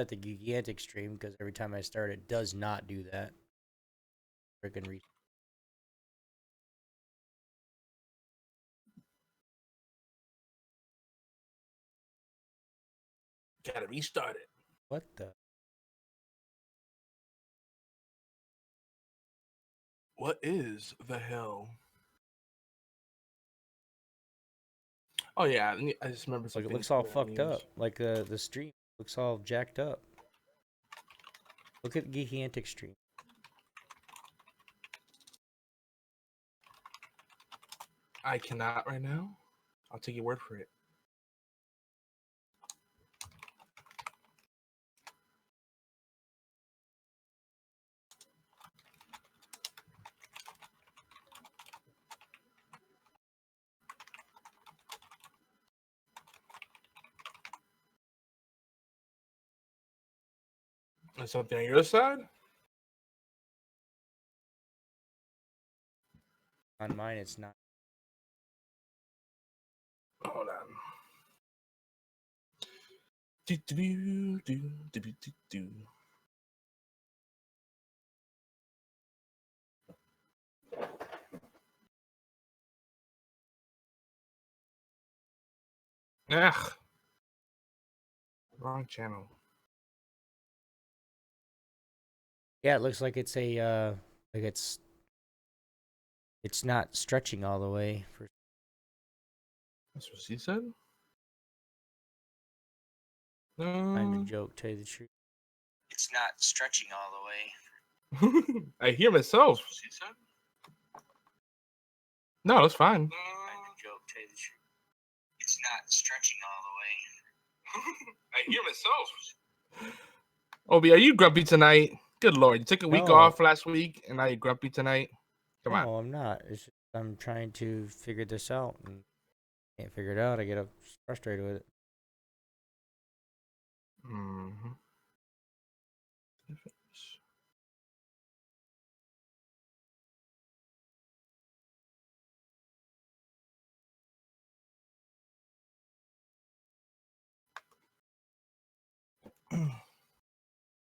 at the gigantic stream because every time I start, it does not do that. Freaking re. Gotta restart it. What the? What is the hell? Oh yeah, I just remember Like it looks all fucked up. Like the stream looks all jacked up. Look at gigantic stream. I cannot right now. I'll take your word for it. Is something on your side? On mine, it's not. Hold on. Ugh. Wrong channel. Yeah, it looks like it's a like it's not stretching all the way. For That's what she said. I'm a joke. Tell you the truth, it's not stretching all the way. I hear myself. That's what she said. No, it's fine. I'm a joke. Tell you the truth, it's not stretching all the way. I hear myself. Obi, are you grumpy tonight? Good Lord, you took a week off last week, and now you're grumpy tonight. Come on. No, I'm not. It's just, I'm trying to figure this out, and can't figure it out. I get frustrated with it. Mm-hmm.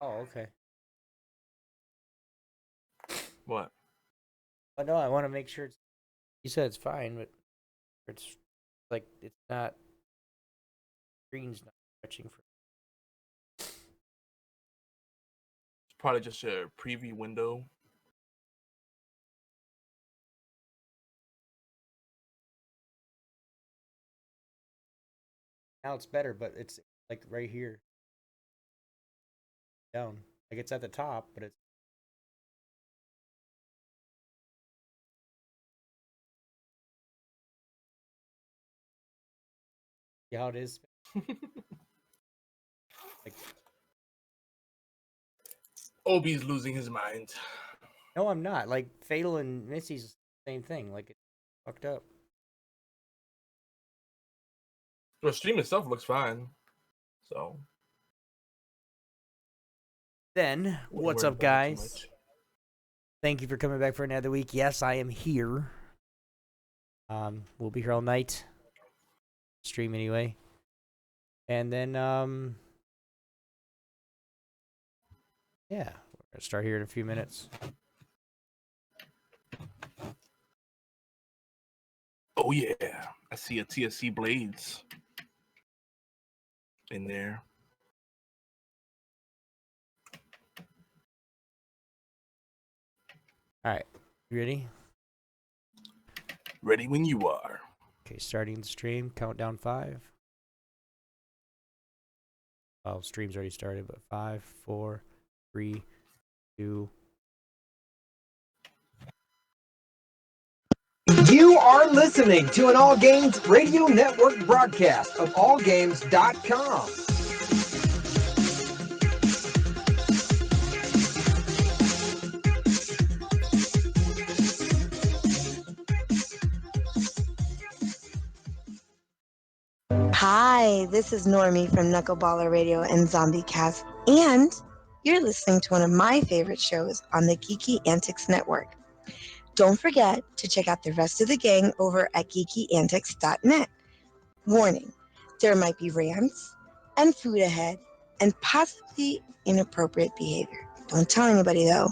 Oh, okay. What? But no, I want to make sure it's. You said it's fine, but it's like it's not. Screen's not stretching for. It's probably just a preview window. Now it's better, but it's like right here. Down. Like it's at the top, but it's. Yeah, how it is. Like, Obi's losing his mind. no, I'm not. Like Fatal and Missy's the same thing. Like it's fucked up. The stream itself looks fine. So. Then, what's up, guys? Thank you for coming back for another week. Yes, I am here. We'll be here all night. Stream anyway. And then, yeah, we're gonna start here in a few minutes. Oh yeah, I see a TSC Blades in there. All right, you ready? Ready when you are. Okay, starting the stream. Countdown 5. Oh, stream's already started, but 5, 4, 3, 2. You are listening to an All Games Radio Network broadcast of allgames.com. Hi, this is Normie from Knuckleballer Radio and Zombie Cast, and you're listening to one of my favorite shows on the Geeky Antics Network. Don't forget to check out the rest of the gang over at geekyantics.net. Warning, there might be rants and food ahead, and possibly inappropriate behavior. Don't tell anybody, though.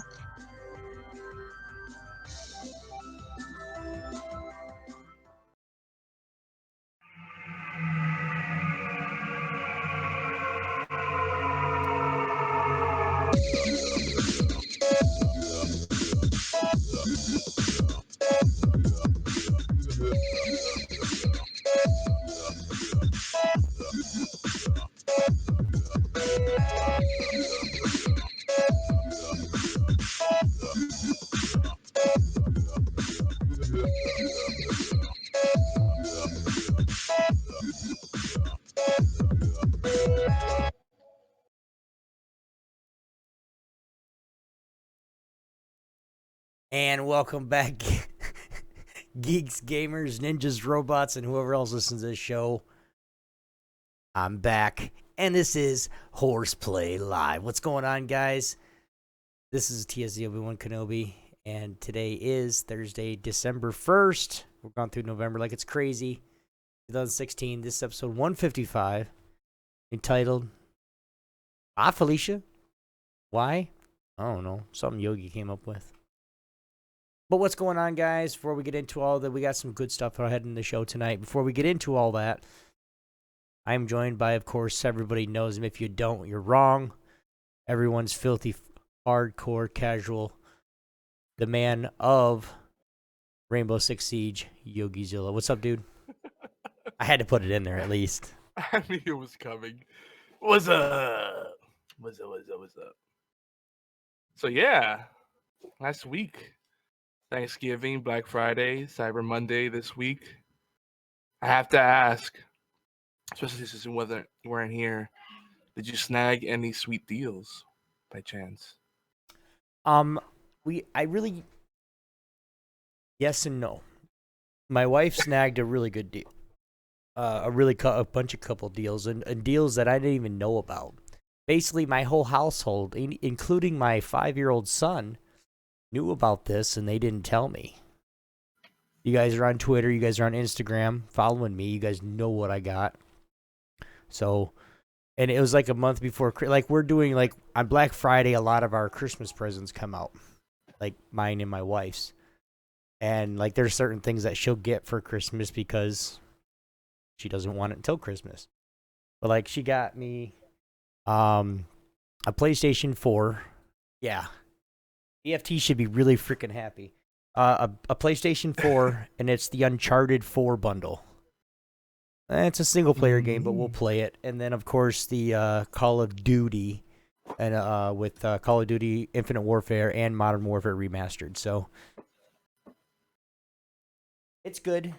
And welcome back, geeks, gamers, ninjas, robots, and whoever else listens to this show. I'm back, and this is HorsePLAY Live. What's going on, guys? This is TSD Obi-Wan Kenobi, and today is Thursday, December 1st. We're going through November like it's crazy. 2016, this is episode 155, entitled, Felicia? Why? I don't know. Something Yogi came up with. But what's going on, guys? Before we get into all that, we got some good stuff ahead in the show tonight. Before we get into all that, I'm joined by, of course, everybody knows him. If you don't, you're wrong. Everyone's filthy, hardcore, casual. The man of Rainbow Six Siege, Yogi Zilla. What's up, dude? I had to put it in there at least. I knew it was coming. What's up? What's up? So, yeah, last week. Thanksgiving, Black Friday, Cyber Monday this week. I have to ask, especially since you weren't here, did you snag any sweet deals by chance? Yes and no. My wife snagged a really good deal, a bunch of couple deals and deals that I didn't even know about. Basically, my whole household, including my 5-year-old son, knew about this and they didn't tell me. You guys are on Twitter, you guys are on Instagram following me, you guys know what I got. So, and it was like a month before, like we're doing like on Black Friday, a lot of our Christmas presents come out, like mine and my wife's. And like there's certain things that she'll get for Christmas because she doesn't want it until Christmas. But like she got me a PlayStation 4. Yeah. EFT should be really freaking happy. A PlayStation 4, and it's the Uncharted 4 bundle. It's a single-player game, but we'll play it. And then, of course, the Call of Duty, and with Call of Duty Infinite Warfare and Modern Warfare Remastered. So it's good.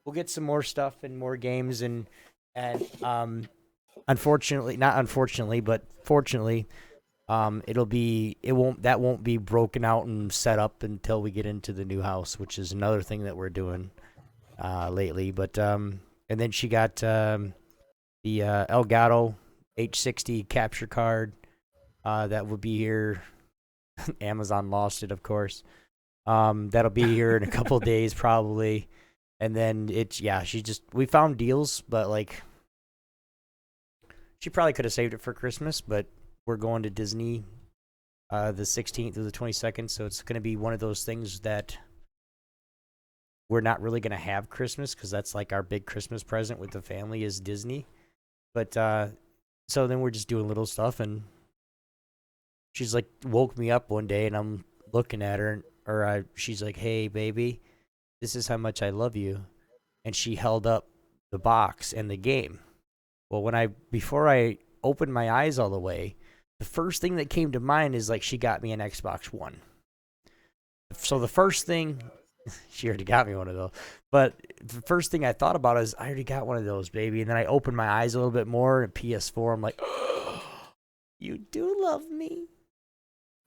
We'll get some more stuff and more games, and unfortunately, not unfortunately, but fortunately. That won't be broken out and set up until we get into the new house, which is another thing that we're doing lately. But and then she got the Elgato H60 capture card that will be here. Amazon lost it, of course. That'll be here in a couple days probably. And then we found deals, but like she probably could have saved it for Christmas, but we're going to Disney the 16th through the 22nd, so it's going to be one of those things that we're not really going to have Christmas because that's like our big Christmas present with the family is Disney. But so then we're just doing little stuff, and she's like woke me up one day, and I'm looking at her, she's like, "Hey, baby, this is how much I love you," and she held up the box and the game. Well, before I opened my eyes all the way, the first thing that came to mind is like she got me an Xbox One. So the first thing, she already got me one of those. But the first thing I thought about is I already got one of those, baby. And then I opened my eyes a little bit more at PS4. I'm like, oh, you do love me.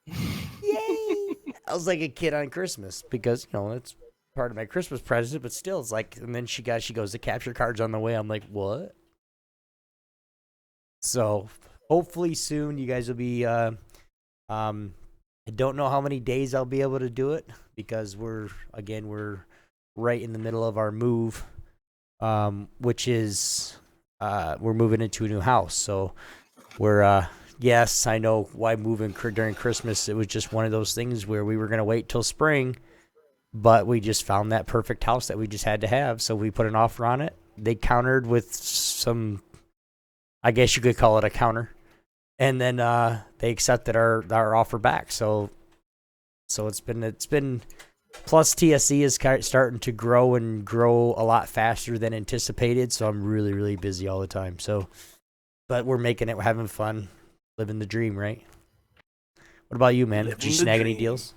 Yay. I was like a kid on Christmas because, it's part of my Christmas present. But still, it's like, and then she goes, the capture card's on the way. I'm like, what? So hopefully soon you guys will be, I don't know how many days I'll be able to do it because we're right in the middle of our move, which is, we're moving into a new house. So We're yes, I know why moving during Christmas. It was just one of those things where we were gonna wait till spring, but we just found that perfect house that we just had to have, so we put an offer on it. They countered with some, I guess you could call it a counter, and then they accepted our offer back. So it's been plus TSC is starting to grow a lot faster than anticipated. So I'm really, really busy all the time. So, but we're making it, we're having fun, living the dream, right? What about you, man? Did you snag any deals?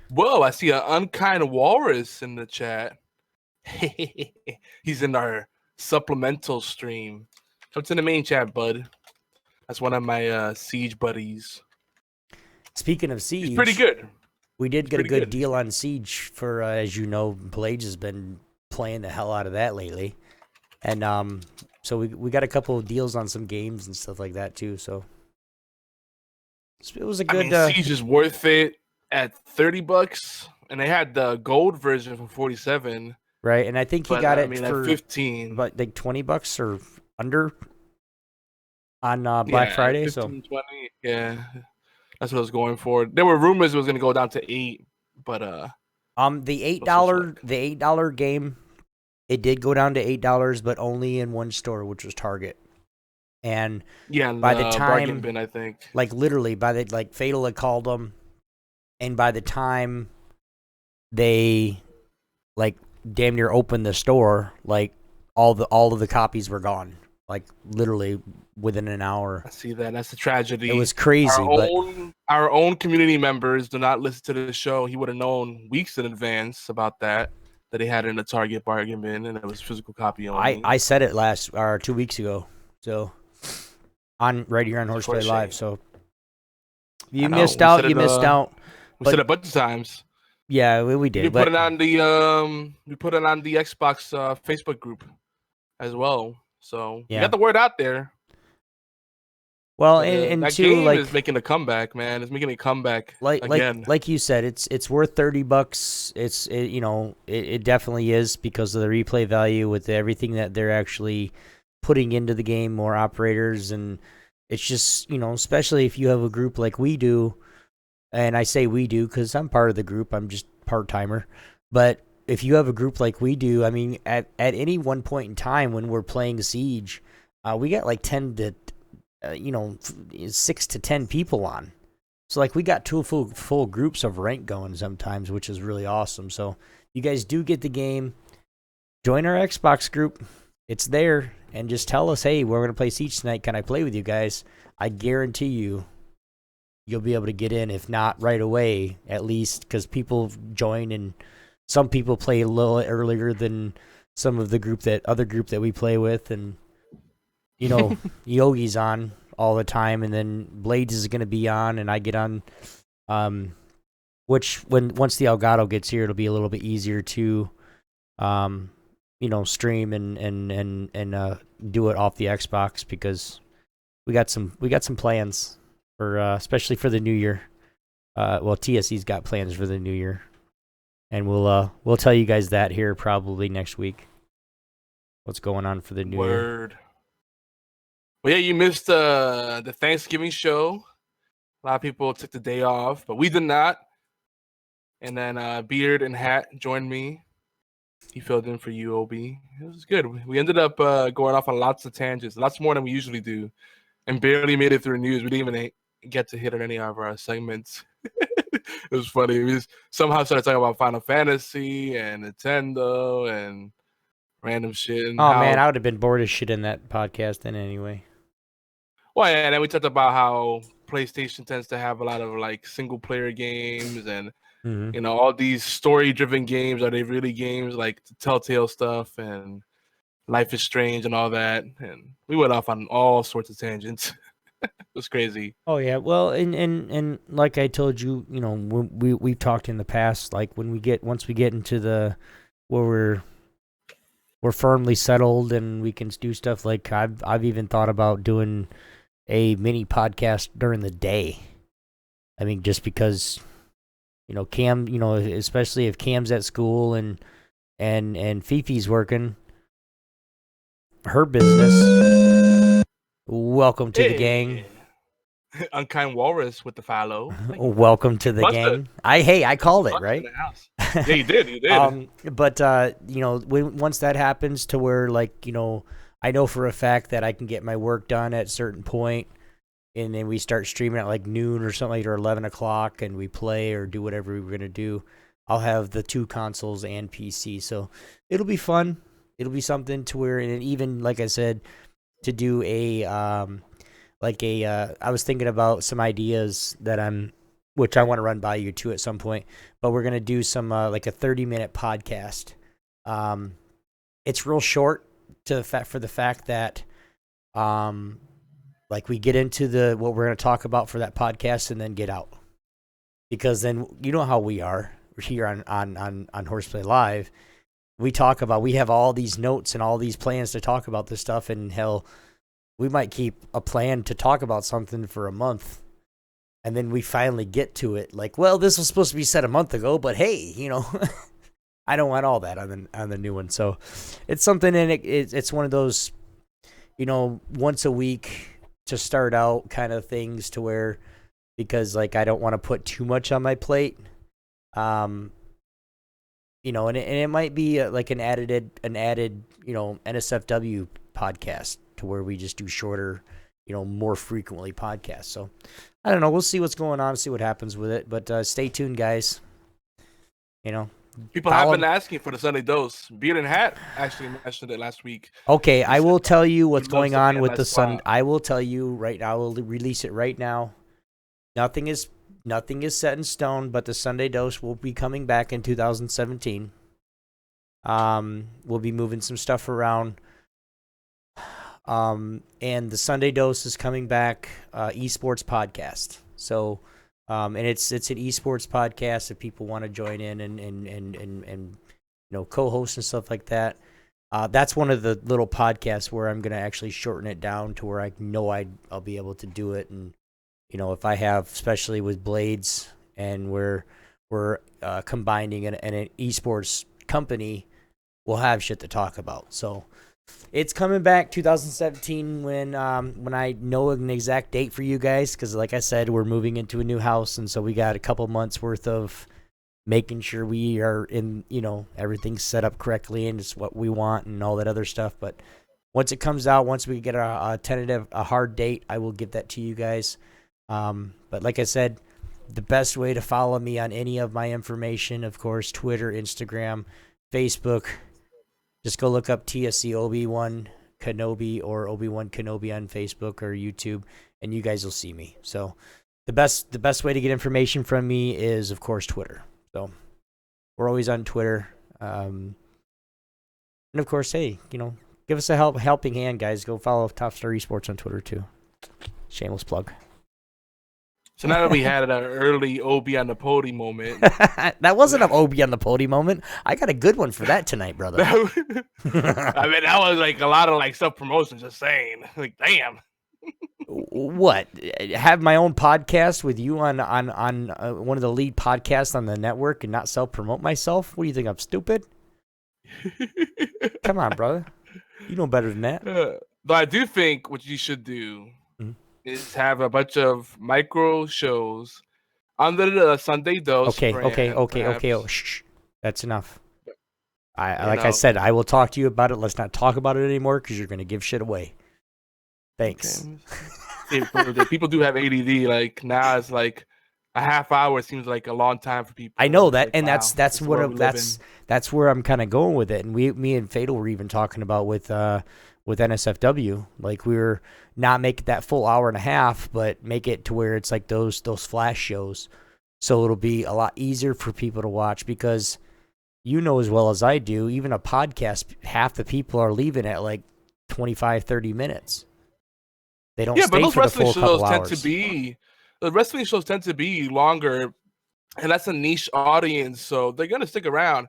Whoa, I see an unkind walrus in the chat. He's in our supplemental stream. Come to the main chat, bud. That's one of my Siege buddies. Speaking of Siege, he's pretty good. We did get a good deal on Siege for, as you know, Blades has been playing the hell out of that lately. And so we got a couple of deals on some games and stuff like that too. So it was a good. Siege is worth it at $30, and they had the gold version for $47. Right, and I think he got it for $15, but like $20 or under on Black Friday. 15, so 20, yeah. That's what I was going for. There were rumors it was going to go down to $8, but the $8 game, it did go down to $8, but only in one store, which was Target. And by the time, bargain bin, I think, like literally Fatal had called them, and by the time they damn near opened the store, all of the copies were gone. Like literally within an hour. I see that. That's a tragedy. It was crazy. Our own community members do not listen to the show. He would have known weeks in advance about that they had it in the Target bargain bin, and it was physical copy only. I said it 2 weeks ago. So right here on HorsePLAY Live. So you missed out. You missed out. We said it a bunch of times. Yeah, we did. We put it on the Xbox Facebook group as well. So you got the word out there. Well, and that too, game is making a comeback, man. It's making a comeback again. Like you said, it's worth $30. It definitely is because of the replay value with everything that they're actually putting into the game, more operators, and it's just especially if you have a group like we do, and I say we do because I'm part of the group. I'm just part-timer, but if you have a group like we do, I mean, at any one point in time when we're playing Siege, we got 10 to 6 to 10 people on. So we got two full groups of rank going sometimes, which is really awesome. So you guys do get the game. Join our Xbox group. It's there. And just tell us, hey, we're going to play Siege tonight. Can I play with you guys? I guarantee you'll be able to get in, if not right away, at least, because people join and some people play a little earlier than some of the other group that we play with, and Yogi's on all the time, and then Blades is going to be on, and I get on. Once the Elgato gets here, it'll be a little bit easier to, stream and do it off the Xbox because we got some plans for especially for the new year. TSE's got plans for the new year. And we'll tell you guys that here probably next week. What's going on for the new year? Well, yeah, you missed the Thanksgiving show. A lot of people took the day off, but we did not. And then Beard and Hat joined me. He filled in for you, OB. It was good. We ended up going off on lots of tangents, lots more than we usually do, and barely made it through news. We didn't even get to hit on any of our segments. It was funny. We somehow started talking about Final Fantasy and Nintendo and random shit. And man, I would have been bored as shit in that podcast then anyway. Well, yeah, and then we talked about how PlayStation tends to have a lot of single player games and all these story driven games. Are they really games like Telltale stuff and Life is Strange and all that? And we went off on all sorts of tangents. It was crazy. Oh yeah, well, and like I told you, we've talked in the past. Once we get into the where we're firmly settled and we can do stuff. I've even thought about doing a mini podcast during the day. I mean, just because Cam, especially if Cam's at school and Fifi's working her business. Welcome to the gang. Unkind Walrus with the follow. Welcome to the gang. I called it, right? In the house. Yeah, you did. But once that happens to where, like, I know for a fact that I can get my work done at a certain point, and then we start streaming at like noon or something, or 11 o'clock, and we play or do whatever we're gonna do. I'll have the 2 consoles and PC, so it'll be fun. It'll be something to where, and even like I said, to do I was thinking about some ideas which I want to run by you too at some point, but we're going to do some, like a 30-minute podcast. It's real short for the fact that, like, we get into what we're going to talk about for that podcast and then get out, because then, you know how we are here on HorsePLAY Live. We have all these notes and all these plans to talk about this stuff, and hell, we might keep a plan to talk about something for a month, and then we finally get to it. Like, well, this was supposed to be said a month ago, but hey, I don't want all that on the new one. So it's something, and it's one of those, once a week to start out kind of things, to where, because like I don't want to put too much on my plate. And it might be like an added NSFW podcast, to where we just do shorter, more frequently podcasts. So I don't know. We'll see what's going on, see what happens with it. But stay tuned, guys. People have been asking for the Sunday dose. Beard and Hat actually mentioned it last week. Okay, I will tell you what's going on with the Sun. I will tell you right now. I will release it right now. Nothing is set in stone, but the Sunday dose will be coming back in 2017. We'll be moving some stuff around. And the Sunday dose is coming back, esports podcast. So, and it's an esports podcast if people want to join in and co-host and stuff like that. That's one of the little podcasts where I'm going to actually shorten it down to where I know I'll be able to do it. And, if I have, especially with Blades, and we're combining an esports company, we'll have shit to talk about. So it's coming back 2017 when I know an exact date for you guys, because like I said, we're moving into a new house, and so we got a couple months worth of making sure we are in, everything's set up correctly and it's what we want and all that other stuff. But once it comes out, once we get a tentative, a hard date, I will give that to you guys. But like I said, the best way to follow me on any of my information, of course, Twitter, Instagram, Facebook, just go look up TSC Obi-Wan Kenobi or Obi-Wan Kenobi on Facebook or YouTube, and you guys will see me. So the best way to get information from me is, of course, Twitter. So we're always on Twitter. And of course, hey, give us a helping hand, guys. Go follow Top Star Esports on Twitter too. Shameless plug. So now that we had an early Obi on the podium moment. That wasn't an Obi on the podium moment. I got a good one for that tonight, brother. I mean, that was like a lot of like self-promotion, just saying. Like, damn. What? Have my own podcast with you on one of the lead podcasts on the network and not self-promote myself? What do you think? I'm stupid? Come on, brother. You know better than that. But I do think what you should do is have a bunch of micro shows under the Sunday dose. Okay. Oh, shh. That's enough. I said, I will talk to you about it. Let's not talk about it anymore, because you're going to give shit away. Thanks. Okay. People do have ADD. Like, now it's like a half hour seems like a long time for people. I know that, like, and wow, that's where I'm kind of going with it. And me and Fatal were even talking about with NSFW, like, we were not make it that full hour and a half, but make it to where it's like those flash shows, so it'll be a lot easier for people to watch, because as well as I do, even a podcast, half the people are leaving at like 25-30 minutes. They don't stay for the full couple hours. The wrestling shows tend to be longer, and that's a niche audience, so they're gonna stick around.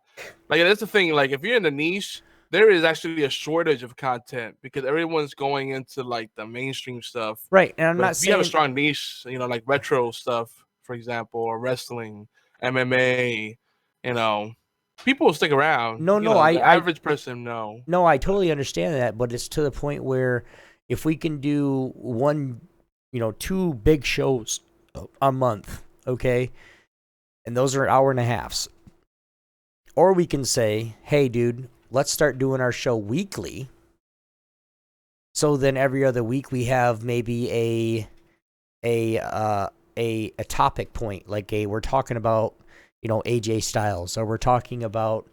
Like, that's the thing. Like, if you're in the niche, there is actually a shortage of content, because everyone's going into like the mainstream stuff. Right. And I'm not saying you have a strong niche, like retro stuff, for example, or wrestling, MMA, people will stick around. No, the average person, no. No, I totally understand that, but it's to the point where if we can do 2 big shows a month, okay, and those are 1.5 hours, or we can say, hey, dude, let's start doing our show weekly. So then every other week we have maybe a topic point, like we're talking about AJ Styles, or we're talking about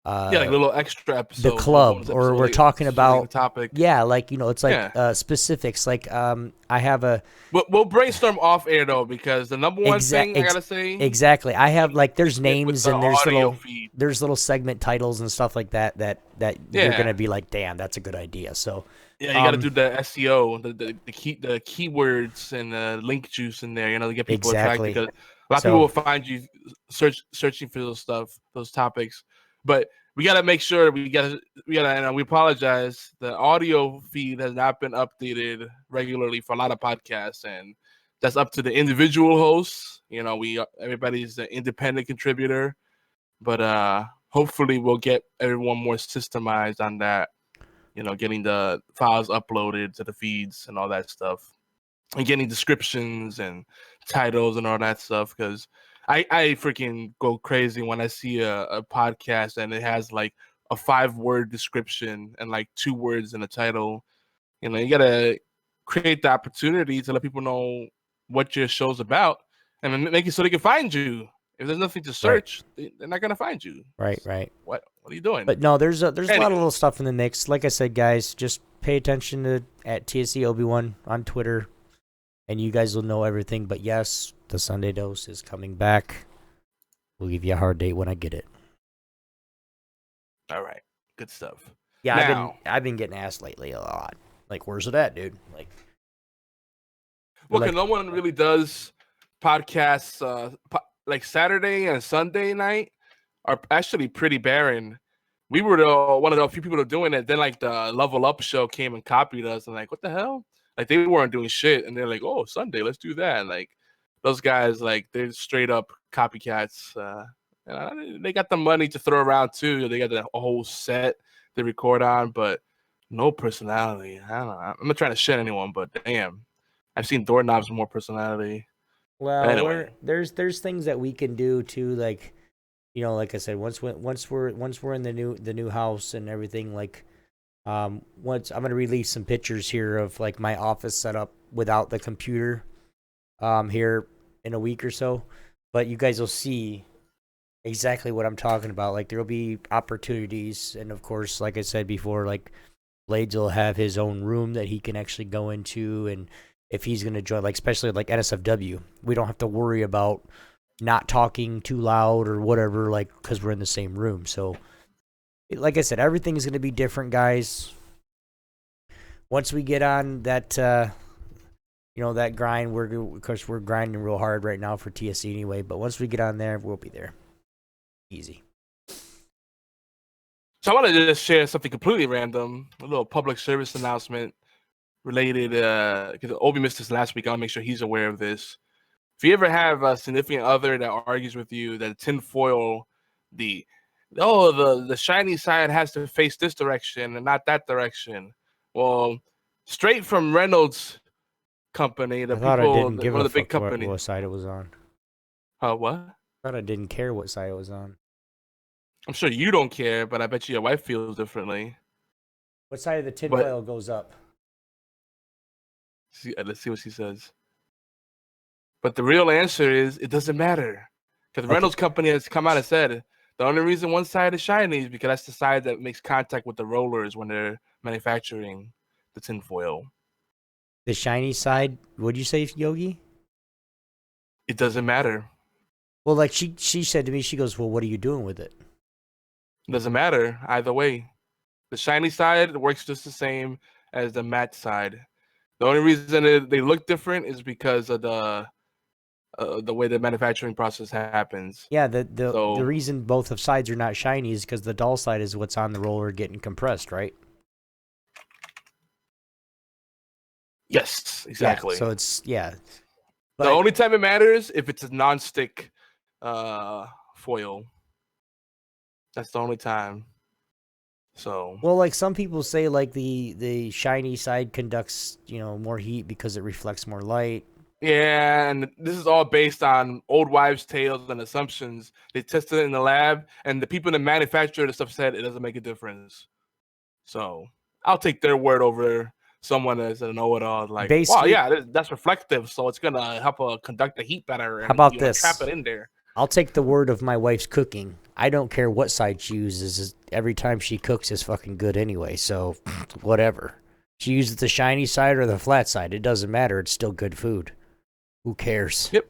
like little extra episodes, the club, or we're talking about topic. Yeah, like it's like specifics. Like I have a. We'll brainstorm off air though, because the number one thing I gotta say. Exactly, I have like there's names and there's little segment titles and stuff like that you're gonna be like, damn, that's a good idea. So yeah, you gotta do the SEO, the keywords and the link juice in there, to get people attracted, because a lot of people will find you searching for those topics. But we gotta make sure we gotta and we apologize. The audio feed has not been updated regularly for a lot of podcasts, and that's up to the individual hosts. Everybody's an independent contributor, but hopefully we'll get everyone more systemized on that. Getting the files uploaded to the feeds and all that stuff, and getting descriptions and titles and all that stuff, because I freaking go crazy when I see a podcast and it has like a 5-word description and like 2 words in the title. You gotta create the opportunity to let people know what your show's about, and make it so they can find you. If there's nothing to search, they're not gonna find you. Right. What are you doing? But no, there's a lot of little stuff in the mix. Like I said, guys, just pay attention to at TSC Obi-Wan on Twitter, and you guys will know everything. But yes, the Sunday Dose is coming back. We'll give you a hard date when I get it. All right, good stuff. Yeah, now, I've been getting asked lately a lot. Like, where's it at, dude? Like, no one really does podcasts. Like Saturday and Sunday night are actually pretty barren. We were one of the few people that are doing it. Then like the Level Up show came and copied us, and like, what the hell? Like they weren't doing shit, and they're like, oh, Sunday, let's do that. And like those guys, like they're straight up copycats. They got the money to throw around too. They got a whole set they record on, but no personality. I don't know. I'm not trying to shit anyone, but damn, I've seen Doorknobs with more personality. Well, anyway. there's things that we can do too, like like I said, once we're in the new house and everything, like once I'm gonna release some pictures here of like my office setup without the computer here in a week or so, but you guys will see exactly what I'm talking about. Like there'll be opportunities, and of course, like I said before, like Blades will have his own room that he can actually go into, and if he's going to join, like especially like NSFW, we don't have to worry about not talking too loud or whatever, like because we're in the same room. So like I said, everything is going to be different, guys. Once we get on that that grind, of course we're grinding real hard right now for TSC anyway, but once we get on there, we'll be there. Easy. So I want to just share something completely random, a little public service announcement related, because Obi missed this last week. I want to make sure he's aware of this. If you ever have a significant other that argues with you that tinfoil, the shiny side has to face this direction and not that direction. Well, straight from Reynolds Company, one of the big companies. What side it was on. What? I thought I didn't care what side it was on. I'm sure you don't care, but I bet you your wife feels differently. What side of the tinfoil goes up? Let's see what she says. But the real answer is it doesn't matter, because Reynolds Company has come out and said the only reason one side is shiny is because that's the side that makes contact with the rollers when they're manufacturing the tinfoil. The shiny side? What'd you say, Yogi? It doesn't matter. Well, like she said to me, she goes, "Well, what are you doing with it?" It doesn't matter either way. The shiny side works just the same as the matte side. The only reason they look different is because of the way the manufacturing process happens. Yeah, the reason both of sides are not shiny is because the dull side is what's on the roller getting compressed, right? Yes, exactly. Yeah, so it's But the only time it matters if it's a non-stick foil. That's the only time. So Well, like some people say, like the shiny side conducts, more heat because it reflects more light. yeah, and this is all based on old wives' tales and assumptions. They tested it in the lab, and the people that manufacture the stuff said it doesn't make a difference. So I'll take their word over someone that's a know-it-all. Like, wow, Basically, yeah, that's reflective, so it's gonna help conduct the heat better how and about trap this? it in there. I'll take the word of my wife's cooking. I don't care what side she uses. Every time she cooks is fucking good anyway. So whatever. She uses the shiny side or the flat side. It doesn't matter. It's still good food. Who cares? Yep,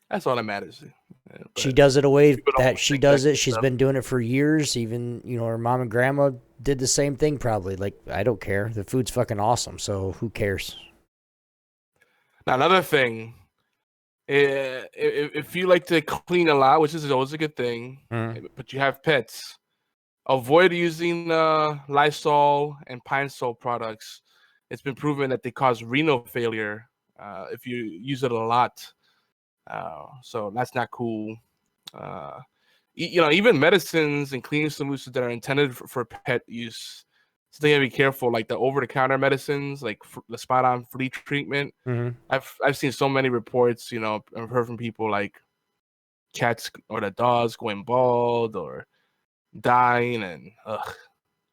that's all that matters. Yeah, She does it a way people don't that she think does that it. good She's stuff. been doing it for years. Even, her mom and grandma did the same thing probably. Like, I don't care. The food's fucking awesome. So who cares? Now, another thing, if you like to clean a lot, which is always a good thing, but you have pets, avoid using Lysol and Pine Sol products. It's been proven that they cause renal failure if you use it a lot. So that's not cool. Even medicines and cleaning solutions that are intended for pet use, so they gotta be careful. Like the over-the-counter medicines, like the spot-on flea treatment. Mm-hmm. I've seen so many reports. I've heard from people like cats or the dogs going bald or dying, and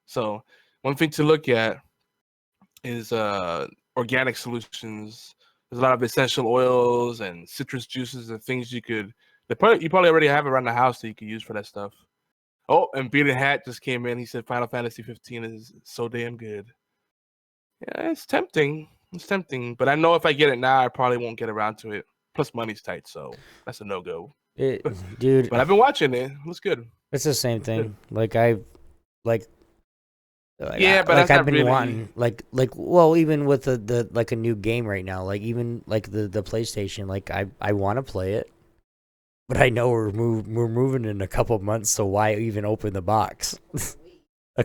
so one thing to look at is organic solutions. There's a lot of essential oils and citrus juices and things you probably already have around the house that you could use for that stuff. Oh, and Bearded Hat just came in. He said Final Fantasy 15 is so damn good. Yeah, it's tempting. It's tempting, but I know if I get it now, I probably won't get around to it. Plus, money's tight, so that's a no-go. Dude. But I've been watching it. It looks good. It's the same thing. Like Yeah, but that's I've not been really... wanting well, even with the like a new game right now, like even like the PlayStation, like I want to play it, but I know we're moving in a couple months, so why even open the box? We're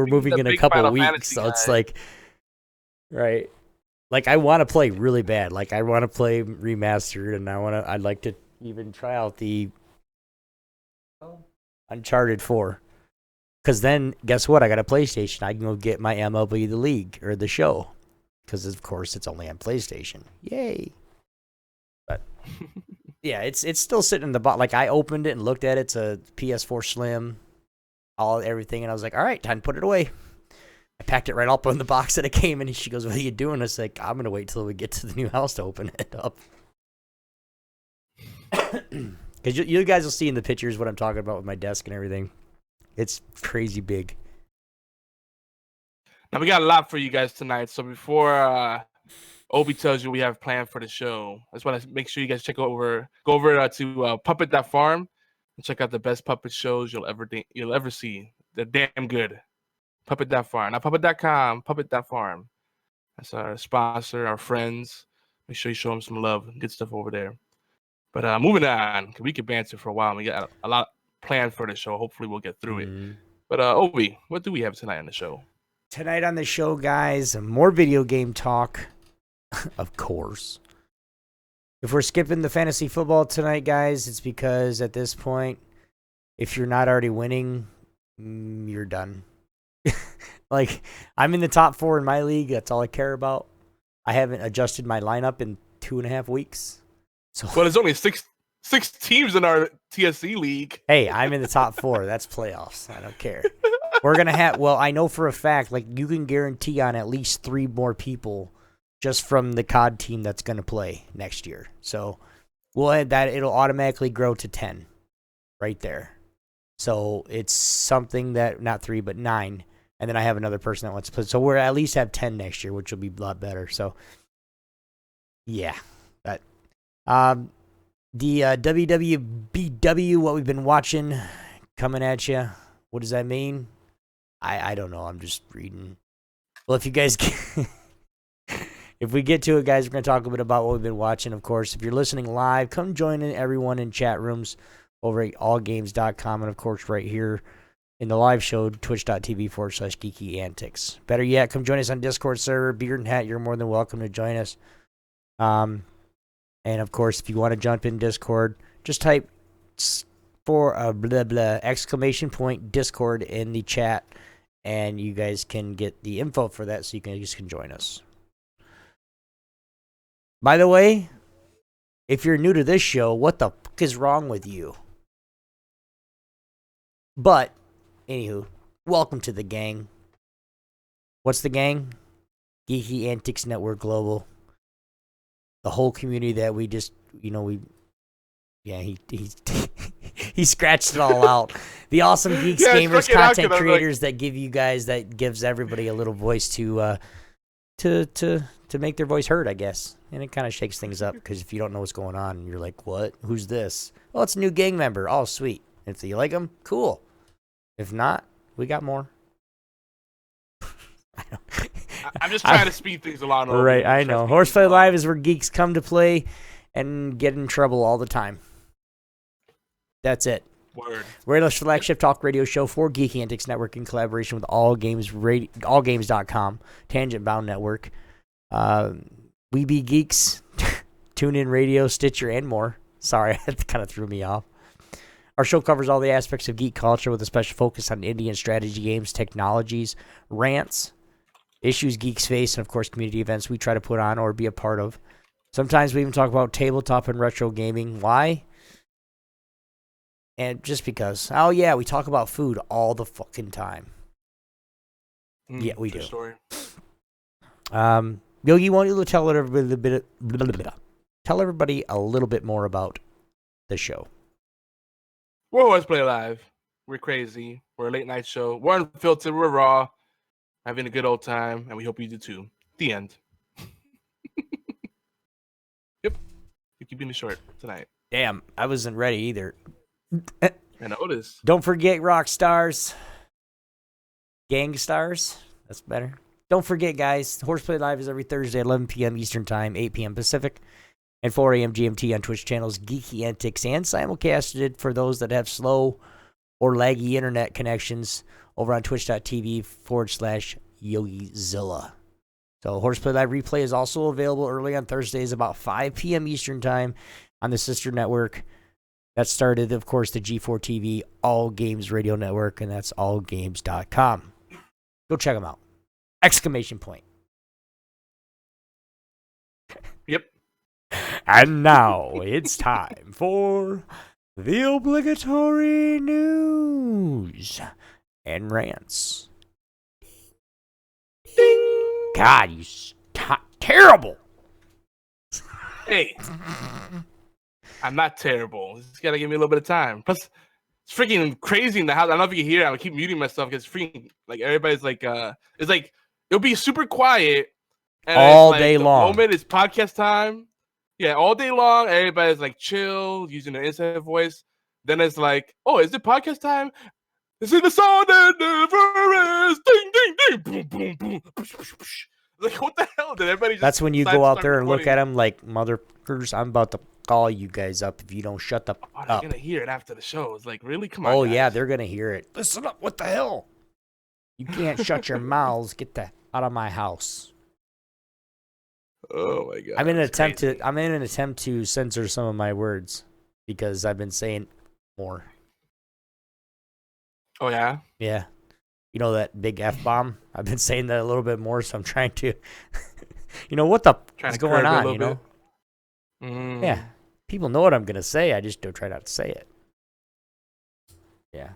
moving in a couple Final weeks, Fantasy so it's guy. like, right? Like I want to play really bad. Like I want to play remastered, and I'd like to even try out the Uncharted 4. Because then, guess what? I got a PlayStation. I can go get my MLB The League or the show. Because, of course, it's only on PlayStation. Yay. But, yeah, it's still sitting in the box. Like, I opened it and looked at it. It's a PS4 Slim, everything. And I was like, all right, time to put it away. I packed it right up in the box that it came in. And she goes, what are you doing? I was like, I'm going to wait till we get to the new house to open it up. Because you guys will see in the pictures what I'm talking about with my desk and everything. It's crazy big. Now we got a lot for you guys tonight. So before Obi tells you we have planned for the show, I just want to make sure you guys go over to Puppet.farm and check out the best puppet shows you'll ever see. They're damn good. Puppet.farm, not Puppet.com. Puppet.farm. That's our sponsor, our friends. Make sure you show them some love. Good stuff over there. But moving on, because we could banter for a while. We got a lot planned for the show. Hopefully we'll get through it. But Obi, what do we have tonight on the show? Tonight on the show, guys, more video game talk, of course. If we're skipping the fantasy football tonight, guys, it's because at this point, if you're not already winning, you're done. Like, I'm in the top 4 in my league. That's all I care about. I haven't adjusted my lineup in 2.5 weeks. So, well, there's only six teams in our TSC league. Hey, I'm in the top 4. That's playoffs. I don't care. We're going to have, I know for a fact, like, you can guarantee on at least 3 more people just from the COD team that's going to play next year. So we'll add that. It'll automatically grow to 10 right there. So it's something that, not 3, but 9. And then I have another person that wants to play. So we'll at least have 10 next year, which will be a lot better. So, yeah. But, the WWBW, what we've been watching, coming at you. What does that mean? I don't know. I'm just reading. Well, if you guys if we get to it, guys, we're going to talk a bit about what we've been watching, of course. If you're listening live, come join everyone in chat rooms over at allgames.com. And, of course, right here in the live show, twitch.tv/geeky antics. Better yet, come join us on Discord server. Beard and Hat, you're more than welcome to join us. And, of course, if you want to jump in Discord, just type exclamation point Discord in the chat, and you guys can get the info for that, so you guys can join us. By the way, if you're new to this show, what the fuck is wrong with you? But, anywho, welcome to the gang. What's the gang? Geeky Antics Network Global. The whole community that we just, he scratched it all out. The awesome geeks, gamers, content creators that gives everybody a little voice to make their voice heard, I guess. And it kind of shakes things up, because if you don't know what's going on, you're like, what? Who's this? Oh, it's a new gang member. Oh, sweet. If you like them, cool. If not, we got more. I'm just trying to speed things along. Right, I know. HorsePLAY Live is where geeks come to play and get in trouble all the time. That's it. Word. Radio's flagship talk radio show for Geeky Antics Network in collaboration with allgames.com, Tangent Bound Network, We Be Geeks, TuneIn Radio, Stitcher, and more. Sorry, that kind of threw me off. Our show covers all the aspects of geek culture with a special focus on indie and strategy games, technologies, rants, issues geeks face, and of course community events we try to put on or be a part of. Sometimes we even talk about tabletop and retro gaming. Why? And just because. Oh yeah, we talk about food all the fucking time. Yeah, we do. Story. Yogi, why don't you tell everybody a little bit more about the show? We're HorsePLAY Live. We're crazy. We're a late night show. We're unfiltered. We're raw. Having a good old time, and we hope you do too. The end. Yep. You're keeping me short tonight. Damn, I wasn't ready either. I noticed. Don't forget rock stars. Gang stars. That's better. Don't forget, guys, HorsePLAY Live is every Thursday at 11 p.m. Eastern Time, 8 p.m. Pacific, and 4 a.m. GMT on Twitch channels Geeky Antics, and simulcasted for those that have slow or laggy internet connections over on twitch.tv/YogiZilla. So HorsePLAY Live replay is also available early on Thursdays about 5 p.m. Eastern Time on the sister network. That started, of course, the G4 TV All Games Radio Network, and that's allgames.com. Go check them out. Exclamation point. Yep. And now it's time for the obligatory news and rants. Ding. God, you terrible. Hey. I'm not terrible. You just gotta give me a little bit of time. Plus, it's freaking crazy in the house. I don't know if you can hear it. I keep muting myself because freaking like everybody's like it's like it'll be super quiet and all it's, like, day the long. Moment is podcast time. Yeah, all day long. Everybody's like chill, using their inside voice. Then it's like, oh, is it podcast time? Is it the song that never is? Ding ding ding, boom boom boom. Like what the hell? Did everybody? Just That's when you go out there and look at them like motherfuckers. I'm about to call you guys up if you don't shut the Oh, they're up. gonna hear it after the show. It's like, really? Come on. Oh guys. yeah, they're gonna hear it. Listen up! What the hell? You can't shut your mouths. Get the out of my house. Oh my god. I'm in an attempt to censor some of my words because I've been saying more. Oh yeah. Yeah. You know that big F-bomb? I've been saying that a little bit more, so I'm trying to what the is going on, Yeah. People know what I'm gonna say, I just don't try not to say it. Yeah.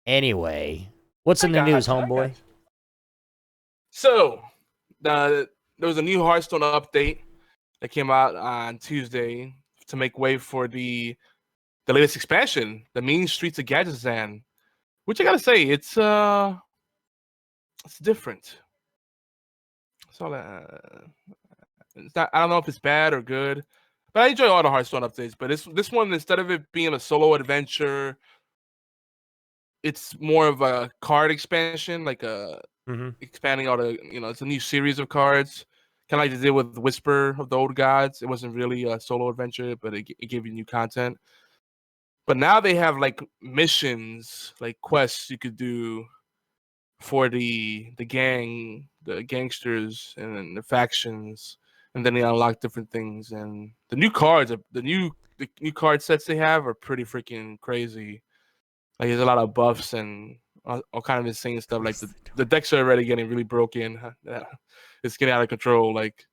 Anyway. What's in the news, homeboy? So there was a new Hearthstone update that came out on Tuesday to make way for the latest expansion, the Mean Streets of Gadgetzan. Which I gotta say, it's different. So it's not. I don't know if it's bad or good, but I enjoy all the Hearthstone updates. But this one, instead of it being a solo adventure, it's more of a card expansion, like expanding all the. It's a new series of cards, kind of like they did with Whisper of the Old Gods. It wasn't really a solo adventure, but it gave you new content. But now they have like missions, like quests you could do for the gang, the gangsters, and then the factions, and then they unlock different things. And the new cards, the new the new card sets they have are pretty freaking crazy. Like there's a lot of buffs and all kind of insane stuff. Like the decks are already getting really broken. It's getting out of control. Like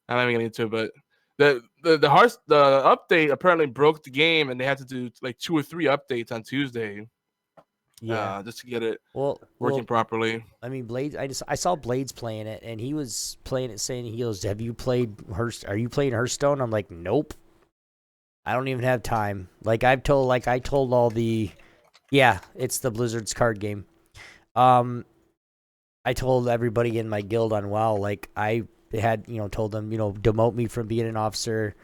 I'm not even getting into it, but the update apparently broke the game, and they had to do like 2 or 3 updates on Tuesday. Yeah, just to get it working properly. I mean, Blades. I saw Blades playing it, and he was playing it, saying, "He goes, have you played Are you playing Hearthstone?" I'm like, "Nope, I don't even have time." Like I told all the, yeah, it's the Blizzard's card game. I told everybody in my guild on WoW, like I had, told them, demote me from being an officer.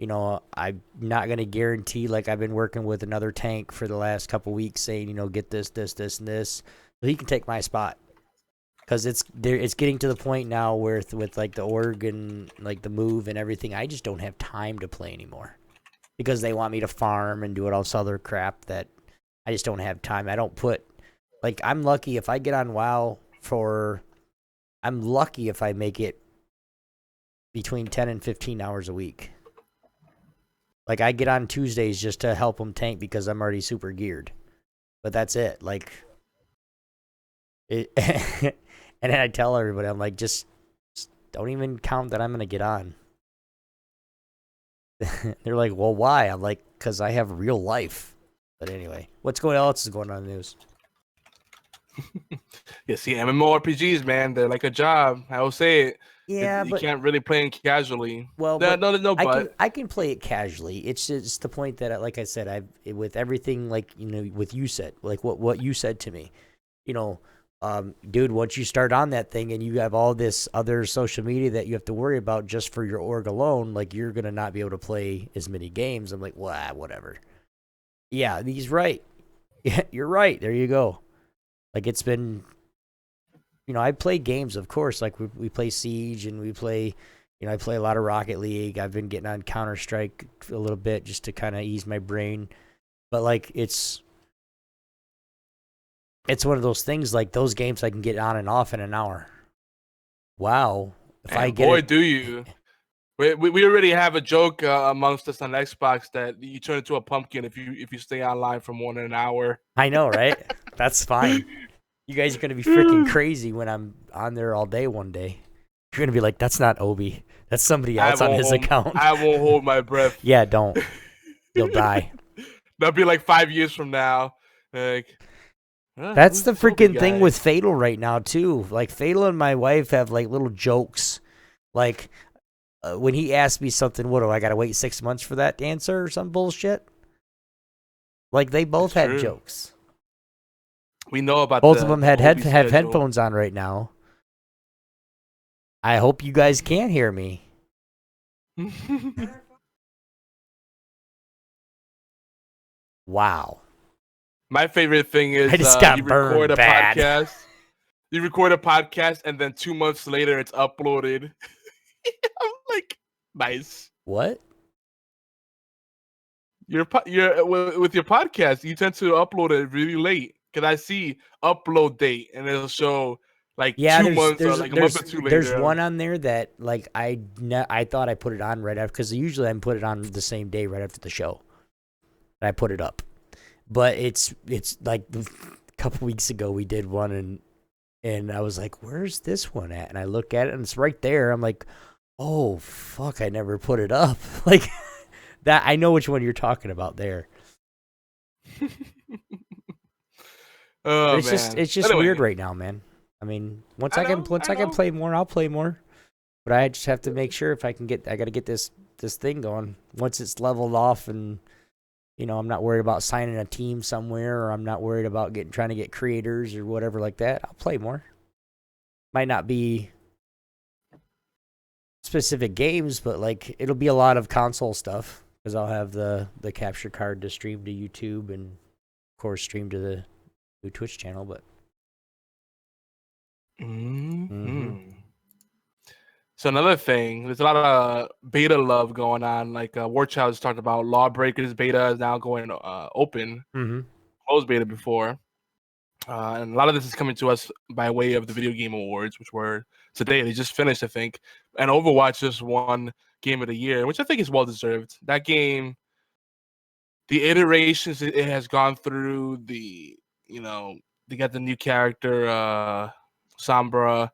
I'm not going to guarantee, like I've been working with another tank for the last couple weeks saying, get this, and this. So he can take my spot. Because it's getting to the point now where with like the org and like the move and everything, I just don't have time to play anymore. Because they want me to farm and do all this other crap that I just don't have time. I don't put, like I'm lucky if I get on WoW I'm lucky if I make it between 10 and 15 hours a week. Like, I get on Tuesdays just to help them tank because I'm already super geared. But that's it. Like, and then I tell everybody, I'm like, just don't even count that I'm going to get on. They're like, well, why? I'm like, because I have real life. But anyway, what else is going on in the news? Yeah, see, MMORPGs, man, they're like a job. I will say it. Yeah, you can't really play them casually. Well, I can play it casually. It's just the point that, like I said, with everything, like with you said, like what you said to me, dude, once you start on that thing and you have all this other social media that you have to worry about just for your org alone, like you're gonna not be able to play as many games. I'm like, well, whatever. Yeah, he's right. Yeah, you're right. There you go. Like it's been. I play games, of course, like we play Siege and we play, I play a lot of Rocket League. I've been getting on Counter-Strike a little bit just to kind of ease my brain. But, like, it's one of those things, like, those games I can get on and off in an hour. Wow. Do you. We already have a joke amongst us on Xbox that you turn into a pumpkin if you stay online for more than an hour. I know, right? That's fine. You guys are going to be freaking crazy when I'm on there all day one day. You're going to be like, that's not Obi. That's somebody else on his account. I won't hold my breath. Yeah, don't. You'll die. That'll be like 5 years from now. Like, that's the freaking thing with Fatal right now, too. Like, Fatal and my wife have, like, little jokes. Like, when he asked me something, what do I got to wait 6 months for that answer or some bullshit? Like, they both had jokes. We know about both of them have headphones on right now. I hope you guys can hear me. Wow. My favorite thing is I just got burned bad. Podcast. You record a podcast and then 2 months later it's uploaded. I'm like, nice. What? You're with your podcast, you tend to upload it really late. Because I see upload date and it'll show like 2 months or like a month or two later. There's one on there that like I thought I put it on right after, because usually I put it on the same day right after the show. And I put it up. But it's like a couple weeks ago we did one and I was like, where's this one at? And I look at it and it's right there. I'm like, oh fuck, I never put it up. Like that, I know which one you're talking about there. Oh, it's just anyway. Weird right now, man. I mean, once I can play more, I'll play more. But I just have to make sure if I got to get this thing going. Once it's leveled off and, I'm not worried about signing a team somewhere, or I'm not worried about trying to get creators or whatever like that, I'll play more. Might not be specific games, but like it'll be a lot of console stuff because I'll have the capture card to stream to YouTube and, of course, stream to the Twitch channel, but So another thing, there's a lot of beta love going on. Like War Child has talked about Lawbreakers beta is now going open, closed beta before, and a lot of this is coming to us by way of the Video Game Awards, which were today. They just finished, I think, and Overwatch just won Game of the Year, which I think is well deserved. That game the iterations it has gone through, they got the new character, Sombra,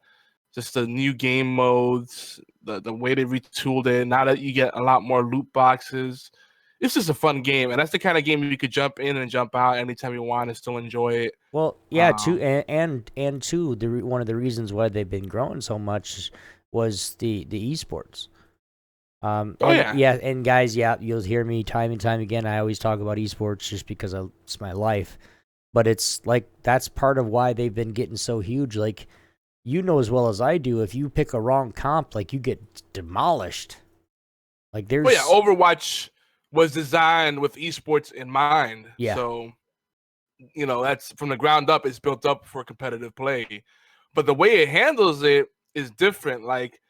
just the new game modes, the way they retooled it. Now that you get a lot more loot boxes, it's just a fun game, and that's the kind of game you could jump in and jump out anytime you want and still enjoy it. Well, yeah, too, and too, one of the reasons why they've been growing so much was the esports. And guys, you'll hear me time and time again. I always talk about esports just because it's my life, but it's like that's part of why they've been getting so huge. Like, you know as well as I do, if you pick a wrong comp, like you get demolished. Like there's, Overwatch was designed with esports in mind. Yeah. So, that's from the ground up. It's built up for competitive play, but the way it handles it is different. Like,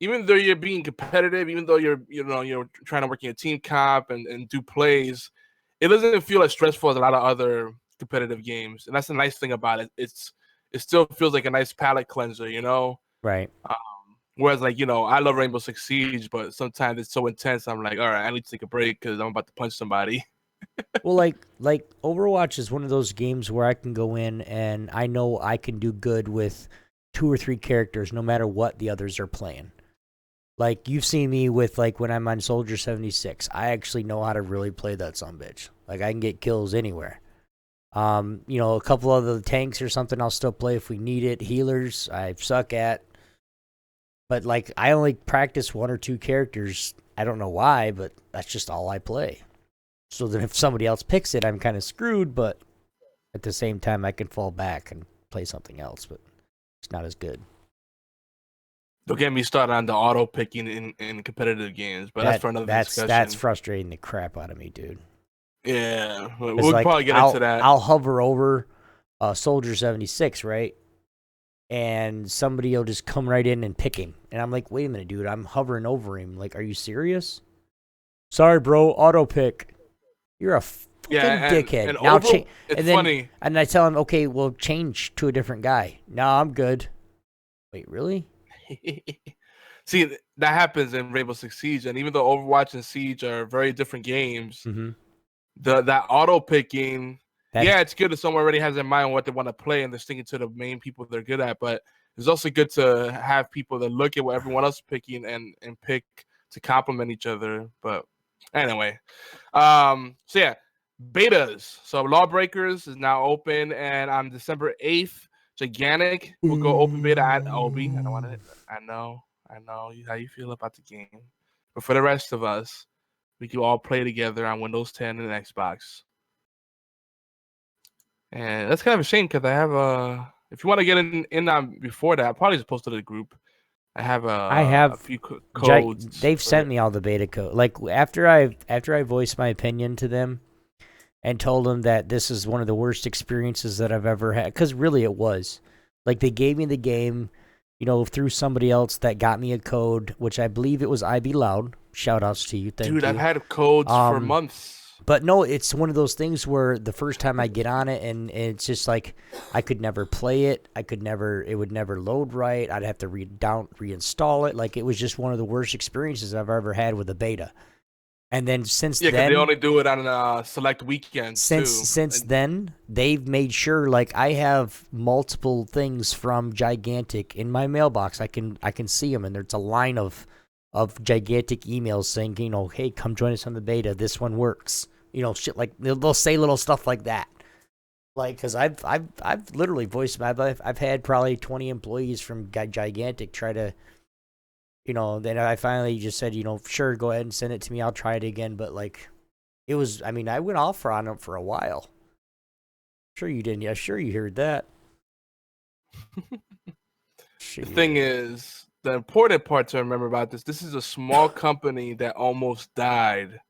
even though you're being competitive, even though you're trying to work in a team comp and do plays, it doesn't feel as stressful as a lot of other competitive games. And that's the nice thing about it. It still feels like a nice palate cleanser, Right. Whereas, like, I love Rainbow Six Siege, but sometimes it's so intense. I'm like, all right, I need to take a break because I'm about to punch somebody. Well, like Overwatch is one of those games where I can go in and I know I can do good with 2 or 3 characters, no matter what the others are playing. Like, you've seen me with, like, when I'm on Soldier 76, I actually know how to really play that sumbitch. Like, I can get kills anywhere. A couple of the tanks or something I'll still play if we need it. Healers, I suck at. But, like, I only practice 1 or 2 characters. I don't know why, but that's just all I play. So then if somebody else picks it, I'm kind of screwed, but at the same time, I can fall back and play something else, but it's not as good. Don't get me started on the auto picking in competitive games, but that's for another discussion. That's frustrating the crap out of me, dude. Yeah, we'll probably get into that. I'll hover over Soldier 76, right? And somebody will just come right in and pick him. And I'm like, wait a minute, dude, I'm hovering over him. Like, are you serious? Sorry, bro, auto pick. You're a fucking dickhead. And now it's funny. And I tell him, okay, well, change to a different guy. No, I'm good. Wait, really? See, that happens in Rainbow Six Siege, and even though Overwatch and Siege are very different games, that auto picking, it's good if someone already has in mind what they want to play and they're sticking to the main people they're good at. But it's also good to have people that look at what everyone else is picking and pick to complement each other. But anyway, betas. So Lawbreakers is now open, and on December 8th, Gigantic will go open beta at Obi. I know how you feel about the game. But for the rest of us, we can all play together on Windows 10 and Xbox. And that's kind of a shame because I have if you want to get in on before that, I'll probably just post it to the group. I have a few codes. They've sent me all the beta code. Like, after I voiced my opinion to them and told them that this is one of the worst experiences that I've ever had, because really it was. Like, they gave me the game, through somebody else that got me a code, which I believe it was IB Loud. Shout outs to you. Thank you. Dude, I've had codes for months. But no, it's one of those things where the first time I get on it, and it's just like I could never play it. It would never load right. I'd have to reinstall it. Like, it was just one of the worst experiences I've ever had with a beta. And then since then, because they only do it on select weekends. Since then, they've made sure, like, I have multiple things from Gigantic in my mailbox. I can see them, and there's a line of Gigantic emails saying, hey, come join us on the beta. This one works. Shit like they'll say little stuff like that. Like, because I've literally voiced I've had probably 20 employees from Gigantic try to. Then I finally just said, sure, go ahead and send it to me. I'll try it again. But, like, it was, I went off on it for a while. Sure you didn't. Yeah, sure you heard that. The thing is, the important part to remember about this is a small company that almost died.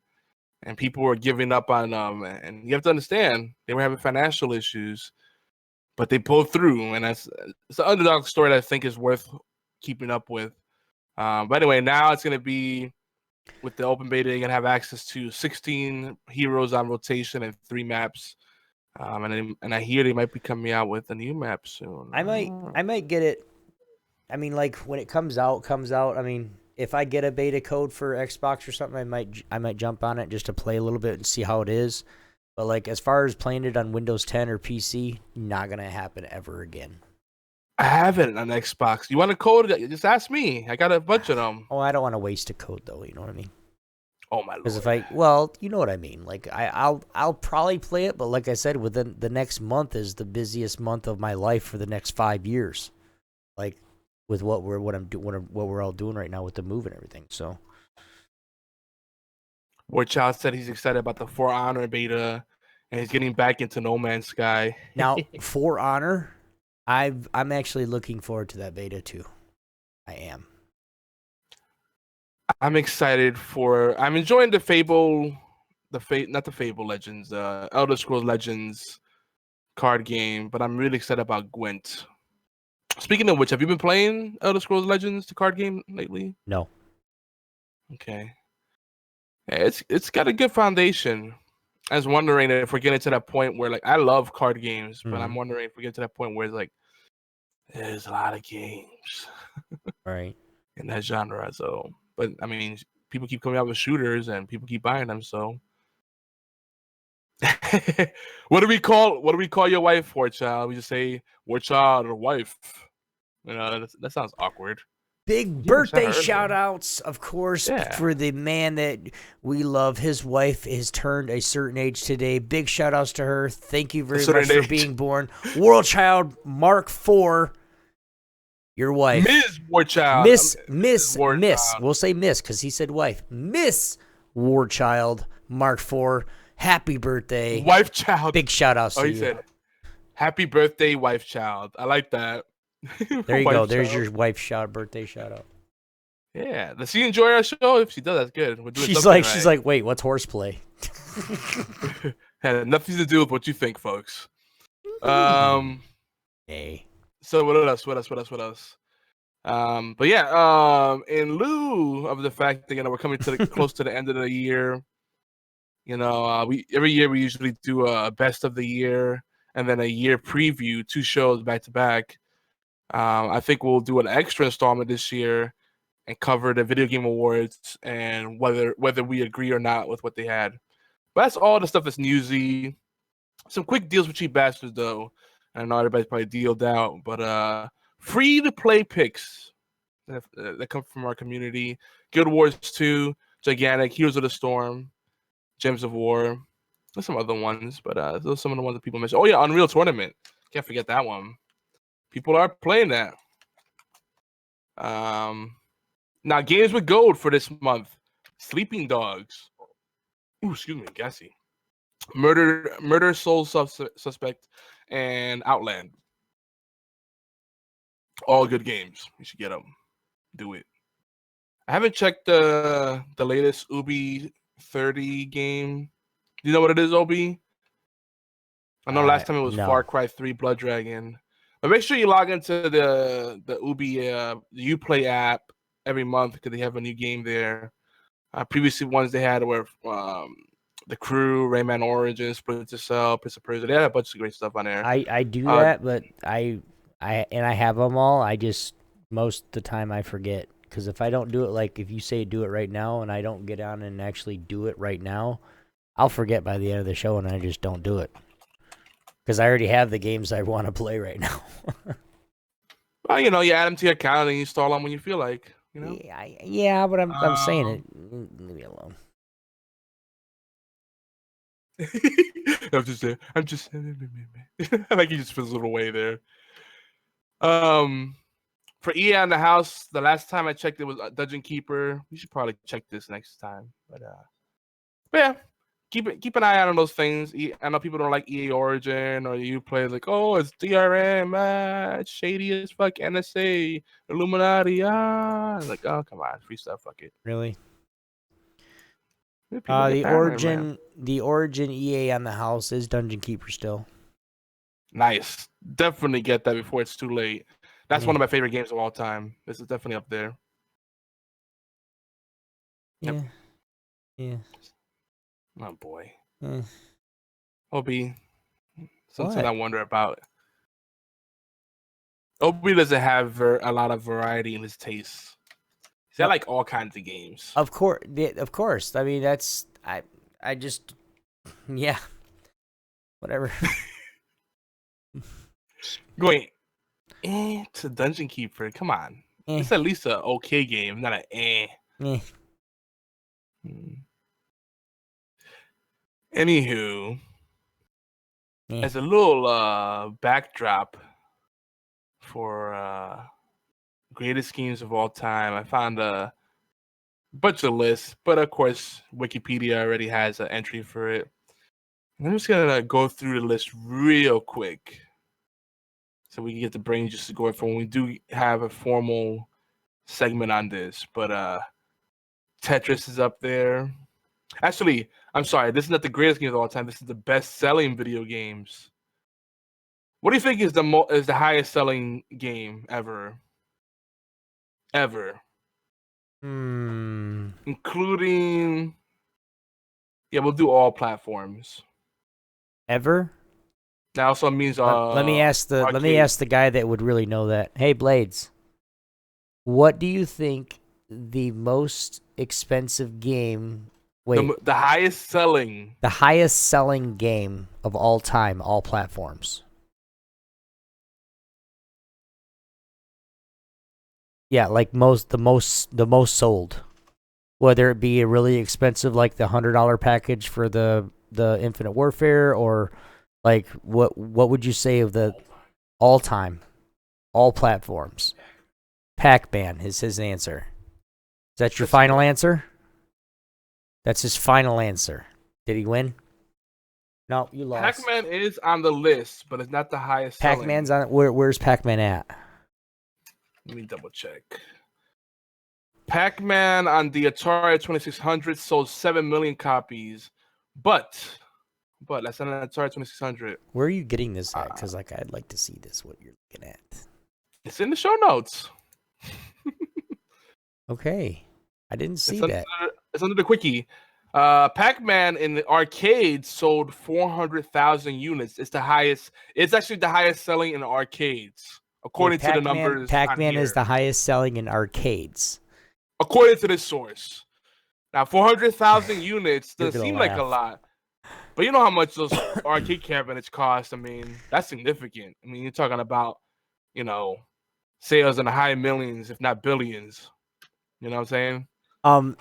And people were giving up on them. And you have to understand, they were having financial issues. But they pulled through. And it's an underdog story that I think is worth keeping up with. But anyway, now it's going to be, with the open beta, you're going to have access to 16 heroes on rotation and 3 maps. And I hear they might be coming out with a new map soon. I might get it. Like, when it comes out. if I get a beta code for Xbox or something, I might jump on it just to play a little bit and see how it is. But like as far as playing it on Windows 10 or PC, not gonna happen ever again. I have it on Xbox. You want a code? Just ask me. I got a bunch of them. Oh, I don't want to waste a code though. You know what I mean? Oh my lord. Because you know what I mean. Like I'll probably play it, but like I said, within the next month is the busiest month of my life for the next 5 years. Like with what we're all doing right now with the move and everything. So. Warchild said he's excited about the For Honor beta, and he's getting back into No Man's Sky. Now, For Honor, I'm actually looking forward to that beta too. I am. I'm excited for. I'm enjoying the Fable, not the Fable Legends, Elder Scrolls Legends card game, but I'm really excited about Gwent. Speaking of which, have you been playing Elder Scrolls Legends, the card game, lately? No. Okay. Yeah, it's got a good foundation. I was wondering if we're getting to that point where, like, I love card games, but I'm wondering if we get to that point where it's like there's a lot of games, right, in that genre. So, but I mean, people keep coming out with shooters, and people keep buying them. So, what do we call your wife, Warchild? We just say Warchild or wife. You know, that sounds awkward. Big birthday shout outs, of course, for the man that we love. His wife has turned a certain age today. Big shout outs to her. Thank you very much for being born. World Child Mark IV, your wife. Ms. Warchild. Miss. We'll say Miss because he said wife. Miss Warchild Mark IV. Happy birthday. Wife child. Big shout outs to you. He said, happy birthday, wife child. I like that. There you go. There's your wife's birthday shout out. Yeah. Does she enjoy our show? If she does, that's good. We're doing she's like, wait, what's horseplay? Had nothing to do with what you think, folks. Hey. So what else? But yeah, in lieu of the fact that we're coming to close to the end of the year, every year we usually do a best of the year and then a year preview, 2 shows back to back. I think we'll do an extra installment this year and cover the video game awards and whether we agree or not with what they had. But that's all the stuff that's newsy. Some quick deals for cheap bastards, though. I know everybody's probably dealed out, but free to play picks that come from our community. Guild Wars 2, Gigantic, Heroes of the Storm, Gems of War. There's some other ones, but those are some of the ones that people mentioned. Oh yeah, Unreal Tournament. Can't forget that one. People are playing that. Now games with gold for this month: Sleeping Dogs. Ooh, excuse me, gassy. Murder Soul Suspect, and Outland. All good games. You should get them. Do it. I haven't checked the latest Ubi 30 game. Do you know what it is, Obi? I know last time it was Far Cry 3 Blood Dragon. But make sure you log into the Ubi the Uplay app every month because they have a new game there. Previously ones they had were The Crew, Rayman Origins, Splinter Cell, Prince of Persia. They had a bunch of great stuff on there. I do that, but I have them all. I just most of the time I forget because if I don't do it, like if you say do it right now and I don't get on and actually do it right now, I'll forget by the end of the show and I just don't do it. Because I already have the games I want to play right now. Well, you add them to your account and you install them when you feel like, Yeah, but I'm saying it. Leave me alone. I'm just like he just fizzled away there. For EA on the house, the last time I checked it was Dungeon Keeper. We should probably check this next time. But yeah. Keep an eye out on those things. I know people don't like EA Origin or Uplay like, oh, it's DRM, it's shady as fuck, NSA, Illuminati, like, oh, come on, free stuff, fuck it. Really? The Origin EA on the house is Dungeon Keeper still. Nice. Definitely get that before it's too late. That's one of my favorite games of all time. This is definitely up there. Yeah. Yep. Yeah. Oh boy. Obi, something What? I wonder about. Obi doesn't have a lot of variety in his tastes. See, I like all kinds of games. Of course. I mean, I just, yeah, whatever. Going to Dungeon Keeper. Come on, it's at least an okay game, not an Anywho, as a little backdrop for greatest games of all time, I found a bunch of lists, but of course, Wikipedia already has an entry for it. I'm just gonna go through the list real quick, so we can get the brain just to go for when we do have a formal segment on this. But Tetris is up there. Actually, I'm sorry, this is not the greatest game of all time. This is the best-selling video games. What do you think is the highest-selling game ever? Including, yeah, we'll do all platforms. Ever? That also means let me ask the guy that would really know that. Hey, Blades, what do you think the most expensive game? Wait, the highest selling game of all time, all platforms. Yeah, like the most sold. Whether it be a really expensive, like the $100 package for the Infinite Warfare, or like what would you say of the all time, all platforms? Pac-Man is his answer. Is that your final answer? That's his final answer. Did he win? No, you lost. Pac-Man is on the list, but it's not the highest selling. Pac-Man's on. Where's Pac-Man at? Let me double check. Pac-Man on the Atari 2600 sold 7 million copies, but that's on an Atari 2600. Where are you getting this at? Because I'd like to see this. What you're looking at? It's in the show notes. Okay, I didn't see that. It's under the quickie. Pac-Man in the arcades sold 400,000 units. It's the highest. It's actually the highest selling in the arcades, according to the numbers. Pac-Man is the highest selling in arcades, according to this source. Now, 400,000 units doesn't seem like a lot, but you know how much those arcade cabinets cost. I mean, that's significant. I mean, you're talking about, sales in the high millions, if not billions. You know what I'm saying?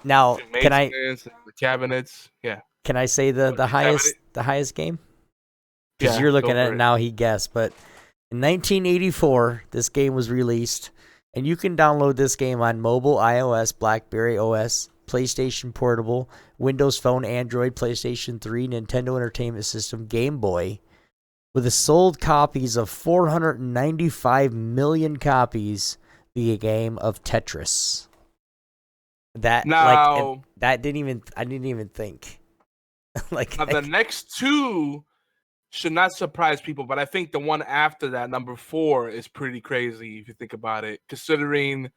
Now can I the cabinets? Yeah. Can I say the highest game? Because you're looking at it now. He guessed, but in 1984, this game was released, and you can download this game on mobile, iOS, BlackBerry OS, PlayStation Portable, Windows Phone, Android, PlayStation 3, Nintendo Entertainment System, Game Boy, with a sold copies of 495 million copies. The game of Tetris. I didn't even think. The next two should not surprise people, but I think the one after that, number 4, is pretty crazy if you think about it, considering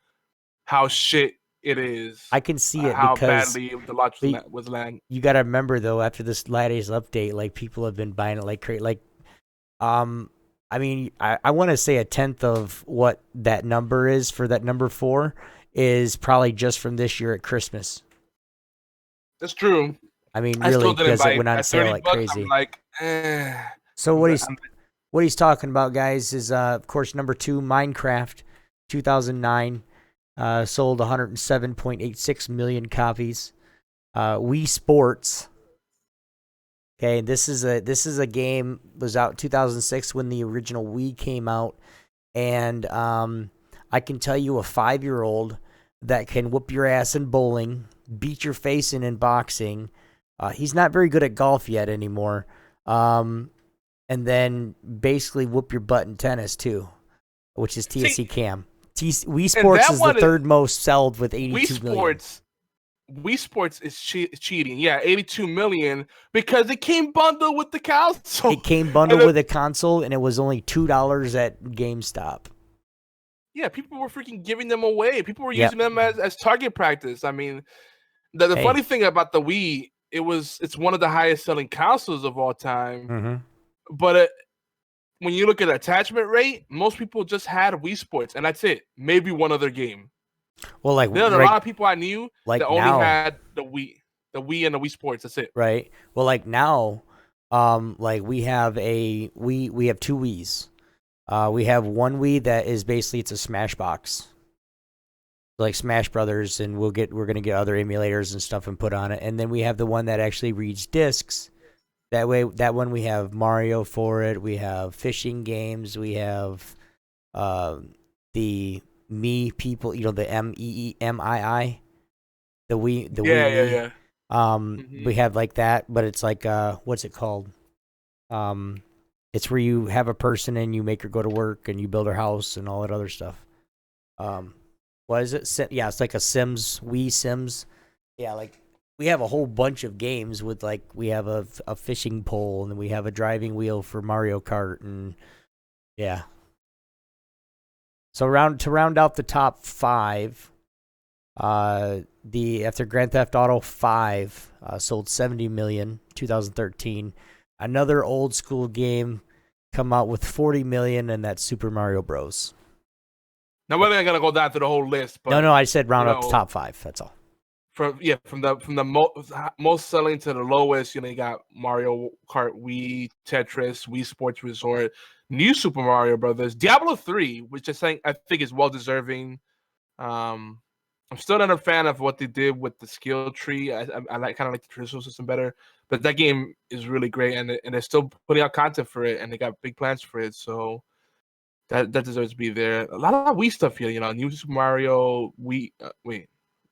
how shit it is. I can see it how because badly the launch was landing. You got to remember though, after this latest update, like people have been buying it like crazy. Like, I mean, I want to say a tenth of what that number is for that number 4 is probably just from this year at Christmas. That's true. I mean, really, because it went on sale like crazy. I'm like, So what he's talking about, guys, is of course number 2, Minecraft, 2009, sold 107.86 million copies. Wii Sports. Okay, this is a game was out 2006 when the original Wii came out, and I can tell you a 5-year-old that can whoop your ass in bowling, beat your face in boxing. He's not very good at golf yet anymore. And then basically whoop your butt in tennis too, which is TSC Cam. Wii Sports is the third most sold with 82 million. Wii Sports is cheating. Yeah, 82 million because it came bundled with the console. It came bundled with a console, and it was only $2 at GameStop. Yeah, people were freaking giving them away. People were using them as target practice. I mean, the funny thing about the Wii, it's one of the highest selling consoles of all time. Mm-hmm. But when you look at attachment rate, most people just had Wii Sports, and that's it. Maybe one other game. Well, like There's a lot of people I knew like that only now, had the Wii and the Wii Sports. That's it. right? Well, like now, like we have we have two Wiis. We have one Wii that is basically it's a Smash box, like Smash Brothers, and we're gonna get other emulators and stuff and put on it. And then we have the one that actually reads discs. That one we have Mario for it. We have fishing games. We have the Me people, the MEEMII, the Wii, the Wii. Yeah. We have like that, but it's like what's it called? It's where you have a person and you make her go to work and you build her house and all that other stuff. What is it? Yeah, it's like a Sims, Wii Sims. Yeah, like we have a whole bunch of games with like we have a fishing pole and we have a driving wheel for Mario Kart and yeah. So to round out the top 5, after Grand Theft Auto 5 sold 70 million 2013. Another old school game come out with 40 million, and that's Super Mario Bros. Now we're not gonna go down through the whole list, but No, I said round up the top 5. That's all. From the most selling to the lowest, you got Mario Kart, Wii, Tetris, Wii Sports Resort, New Super Mario Brothers, Diablo 3, which I think is well deserving. I'm still not a fan of what they did with the skill tree. I like kind of like the traditional system better, but that game is really great, and they're still putting out content for it, and they got big plans for it. So that deserves to be there. A lot of Wii stuff here, New Super Mario, Wii.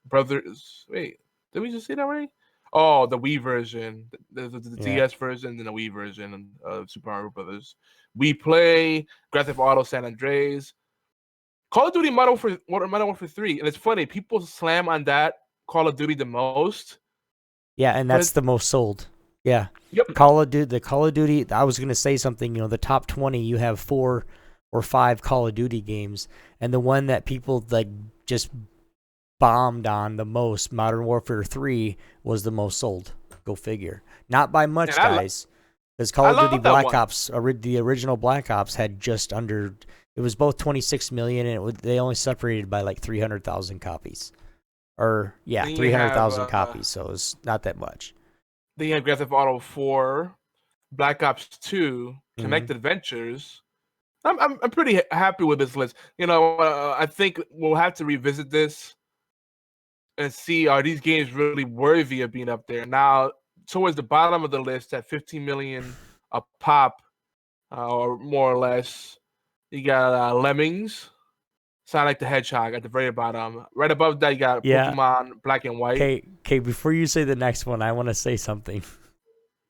Brothers. Wait, did we just say that right? Oh, the Wii version, the DS version, and the Wii version of Super Mario Brothers. Wii Play, Grand Theft Auto San Andreas, Call of Duty Modern Warfare 3, and it's funny, people slam on that Call of Duty the most. Yeah, and that's the most sold. Yeah. Yep. The Call of Duty. I was gonna say something. The top 20, you have 4 or 5 Call of Duty games, and the one that people like just bombed on the most, Modern Warfare 3, was the most sold. Go figure. Not by much, guys. Because Call of Duty Black Ops, the original Black Ops, had just under. It was both 26 million, and they only separated by like 300,000 copies. 300,000 copies. So it's not that much. Then you have Grand Theft Auto 4, Black Ops 2, Connected Adventures. I'm pretty happy with this list. I think we'll have to revisit this and see, are these games really worthy of being up there? Now, towards the bottom of the list at 15 million a pop, or more or less, you got Lemmings, Sonic the Hedgehog at the very bottom. Right above that, you got Pokemon Black and White. Okay, before you say the next one, I want to say something.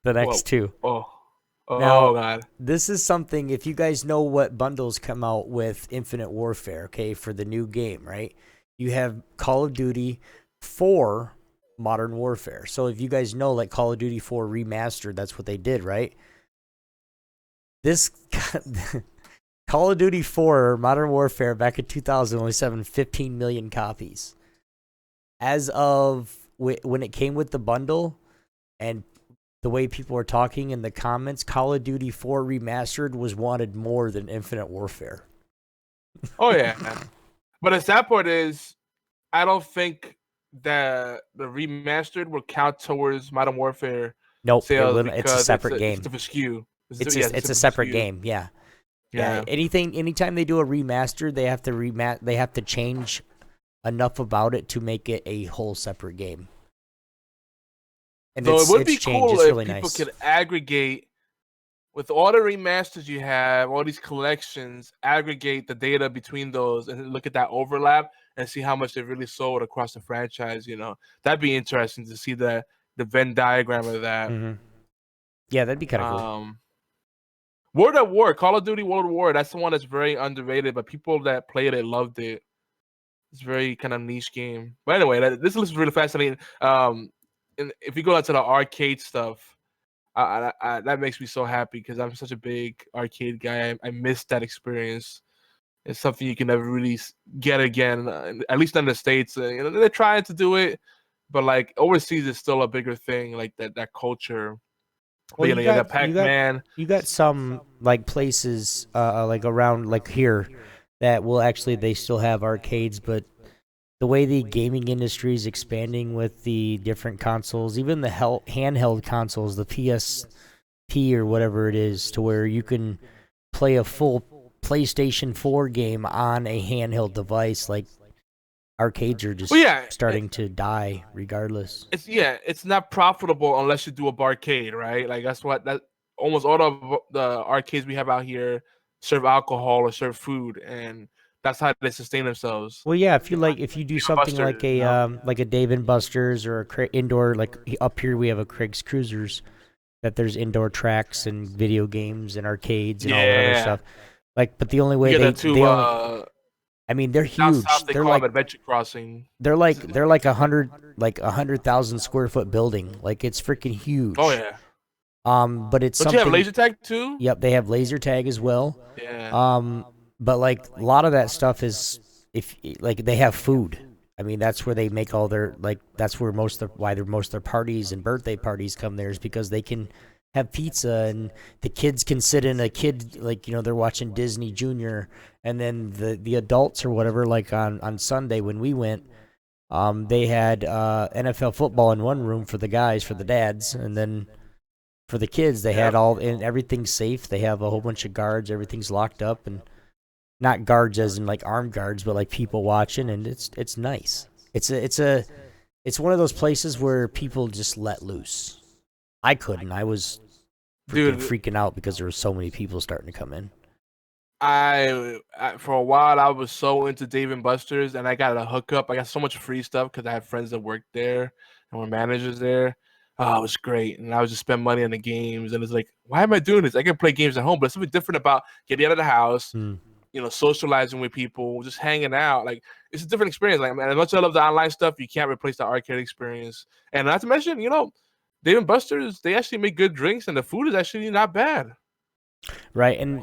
The next two. Now, God. This is something, if you guys know what bundles come out with Infinite Warfare, okay, for the new game, right? You have Call of Duty 4 Modern Warfare. So if you guys know, like Call of Duty 4 Remastered, that's what they did, right? This Call of Duty 4 Modern Warfare back in 2000 only sold 15 million copies. As of when it came with the bundle, and the way people were talking in the comments, Call of Duty 4 Remastered was wanted more than Infinite Warfare. Oh, yeah. But the sad part is, I don't think that the remastered will count towards Modern Warfare sales. It's a separate game. It's a skew. It's a separate game. Yeah. Anytime they do a remaster, they have to change enough about it to make it a whole separate game. And so it would be cool if really people nice. could aggregate with all the remasters you have, all these collections, aggregate the data between those and look at that overlap and see how much they really sold across the franchise. That'd be interesting to see the Venn diagram of that. Mm-hmm. Yeah, that'd be kind of cool. World at War, Call of Duty World at War, that's the one that's very underrated, but people that played it loved it. It's a very kind of niche game. But anyway, this list is really fascinating. And if you go out to the arcade stuff, that makes me so happy because I'm such a big arcade guy. I miss that experience. It's something you can never really get again, at least in the States. They're trying to do it, but like overseas is still a bigger thing, like that culture. Well, you got Pac-Man. You got some like places like around like here that will actually they still have arcades, but the way the gaming industry is expanding with the different consoles, even the handheld consoles, the PSP or whatever it is, to where you can play a full PlayStation 4 game on a handheld device. Like, arcades are just starting to die regardless. It's not profitable unless you do a barcade, right? Like that's almost all of the arcades we have out here serve alcohol or serve food, and that's how they sustain themselves. Well, yeah, if you do something like a Dave and Buster's or a indoor, like up here we have a Craig's Cruisers, that there's indoor tracks and video games and arcades and all that other stuff. Like, but the only way I mean, they're huge. They're like Adventure Crossing. They're like 100,000 square foot building. Like, it's freaking huge. Oh yeah. But it's Don't something. You have laser tag too? Yep, they have laser tag as well. Yeah. But like a lot of that stuff is they have food. I mean, that's where they make all their that's where most of their parties and birthday parties come there, is because they can have pizza and the kids can sit in they're watching Disney Junior, and then the adults or whatever, like on Sunday when we went, they had NFL football in one room for the guys, for the dads, and then for the kids they had and everything's safe. They have a whole bunch of guards, everything's locked up, and not guards as in like armed guards, but like people watching, and it's nice. It's one of those places where people just let loose. I couldn't. I was freaking out because there were so many people starting to come in. I for a while I was so into Dave and Buster's, and I got a hookup. I got so much free stuff because I had friends that worked there and were managers there. Oh, it was great, and I would just spend money on the games. And it's like, why am I doing this? I can play games at home, but it's something different about getting out of the house. Socializing with people, just hanging out. Like, it's a different experience. Like, man, as much as I love the online stuff, you can't replace the arcade experience. And not to mention, Dave and Buster's, they actually make good drinks, and the food is actually not bad. Right, and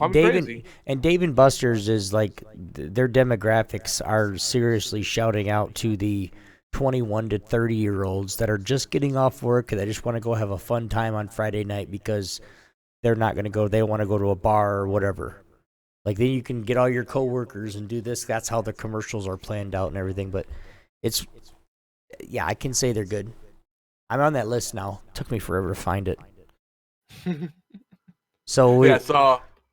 Dave and Buster's is like, their demographics are seriously shouting out to the 21 to 30-year-olds that are just getting off work and they just want to go have a fun time on Friday night because they're not going to go. They want to go to a bar or whatever. Like, then you can get all your coworkers and do this. That's how the commercials are planned out and everything. But I can say they're good. I'm on that list now. Took me forever to find it. So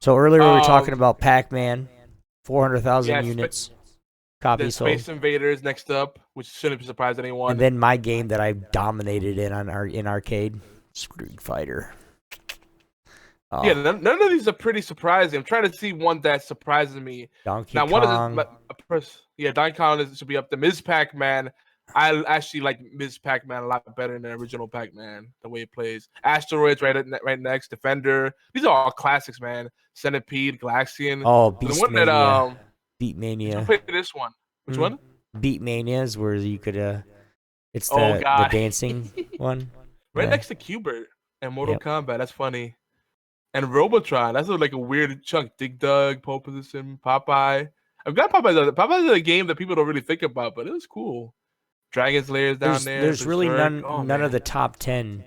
earlier we were talking about Pac-Man, 400,000 units. Copies sold. Space Invaders next up, which shouldn't be surprised anyone. And then my game that I dominated in arcade, Street Fighter. Oh. Yeah, none of these are pretty surprising. I'm trying to see one that surprises me. Donkey Kong. Donkey Kong should be up there. Ms. Pac-Man. I actually like Ms. Pac-Man a lot better than the original Pac-Man, the way it plays. Asteroids right next. Defender. These are all classics, man. Centipede, Galaxian. Oh, Beast Mania. Beat Mania. I played this one. Which one? Beat Mania is where you could it's the dancing one. Right next to Qbert and Mortal Kombat. That's funny. And Robotron, that's like a weird chunk. Dig Dug, pole position, Popeye. I've got Popeye. Popeye's a game that people don't really think about, but it was cool. Dragon's Lair's down there. There's really none of the top 10.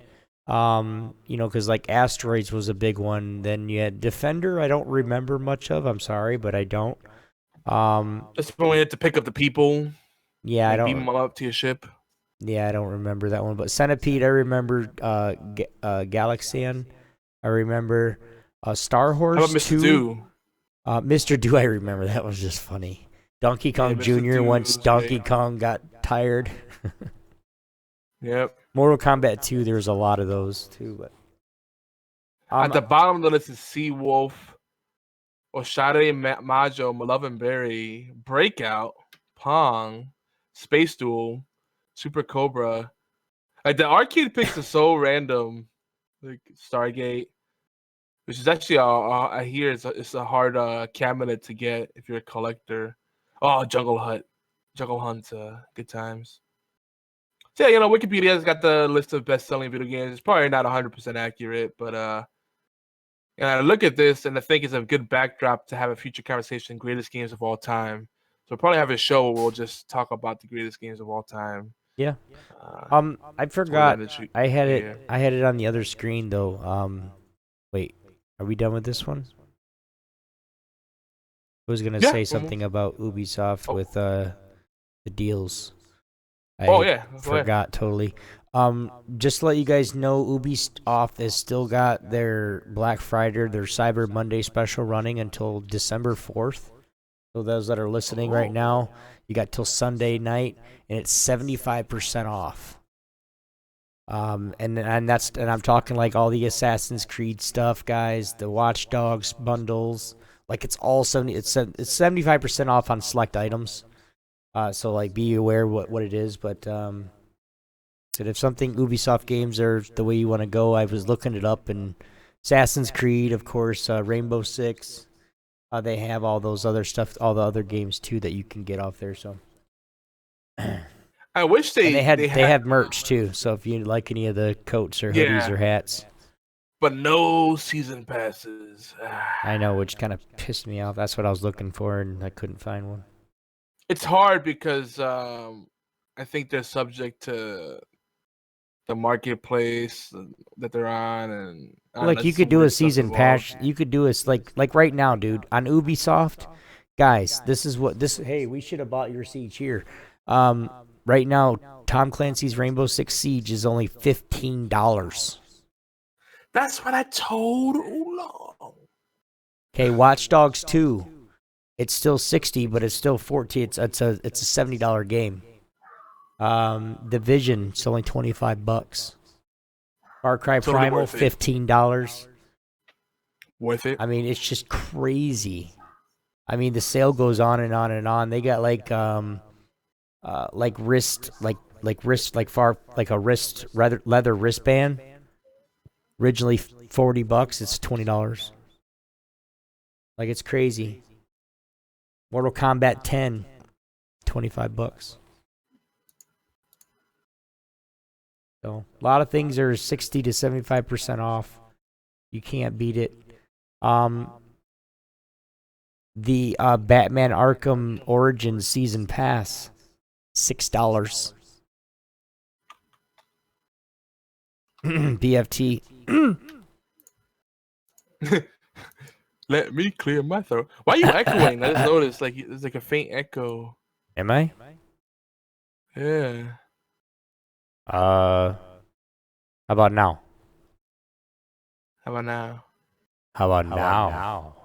Because like Asteroids was a big one. Then you had Defender. I don't remember much of. I'm sorry, but I don't. That's when we had to pick up the people. Yeah, I don't. Beam them up to your ship. Yeah, I don't remember that one. But Centipede, I remember. Galaxian. I remember Star Horse. How about Mr. 2? Do? Mr. Do, I remember. That was just funny. Donkey Kong Jr. once Donkey Kong got tired. Yep. Mortal Kombat 2, there's a lot of those too. But at the bottom of the list is Seawolf, Oshade Majo, Malove Berry, Breakout, Pong, Space Duel, Super Cobra. Like, the arcade picks are so random. Like Stargate, which is actually I hear it's a hard cabinet to get if you're a collector. Oh, Jungle Hunt, good times. So yeah, Wikipedia's got the list of best-selling video games. It's probably not 100% accurate, but I look at this and I think it's a good backdrop to have a future conversation, greatest games of all time. So we'll probably have a show where we'll just talk about the greatest games of all time. Yeah. I forgot. I had it on the other screen though. Wait, are we done with this one? I was gonna say something about Ubisoft with the deals. Oh, yeah. Go ahead. Forgot totally. Just to let you guys know, Ubisoft has still got their Black Friday, their Cyber Monday special running until December 4th. So those that are listening right now, you got till Sunday night, and it's 75% off. And I'm talking like all the Assassin's Creed stuff, guys, the Watch Dogs bundles. Like it's all 75% off on select items. So like be aware what it is, but said if something Ubisoft games are the way you want to go, I was looking it up, and Assassin's Creed, of course, Rainbow Six. They have all those other stuff, all the other games too that you can get off there. So I wish they have merch too. So if you like any of the coats or hoodies or hats, but no season passes. I know, which kind of pissed me off. That's what I was looking for, and I couldn't find one. It's hard because I think they're subject to the marketplace that they're on, and like you could do a season pass. You could do a like right now, dude, on Ubisoft. Guys, this is what this. Hey, we should have bought your seats here. Right now, Tom Clancy's Rainbow Six Siege is only $15. That's what I told Oolong. Okay, Watch Dogs 2. It's still $60, but it's still $14. It's a $70 game. Division, it's only $25. Far Cry Totally Primal, worth it. $15. Worth it. I mean, it's just crazy. I mean, the sale goes on and on and on. They got like wrist, like a wrist leather wristband. Originally $40, it's $20. Like it's crazy. Mortal Kombat 10, $25. So a lot of things are 60 to 75% off. You can't beat it. The Batman Arkham Origins Season Pass, $6. BFT. Let me clear my throat. Why are you echoing? I just noticed like there's like a faint echo. Am I? Yeah. How about now? How about now? How about now?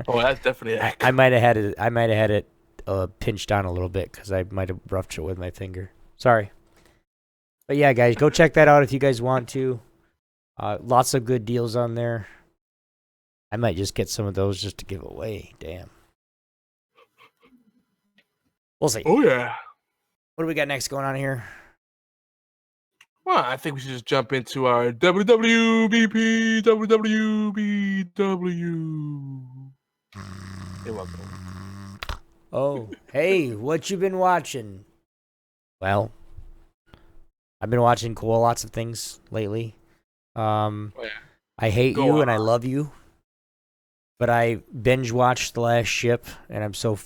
Oh, that's definitely an echo. I might have had it pinched down a little bit because I might have roughed it with my finger. Sorry. But yeah, guys, go check that out if you guys want to. Lots of good deals on there. I might just get some of those just to give away. Damn. We'll see. Oh yeah. What do we got next going on here? Well, I think we should just jump into our WWBP WWBW. You're welcome. Oh, hey, what you been watching? Well, I've been watching lots of things lately. I hate Go you on. and I love you, but I binge watched The Last Ship, and I'm so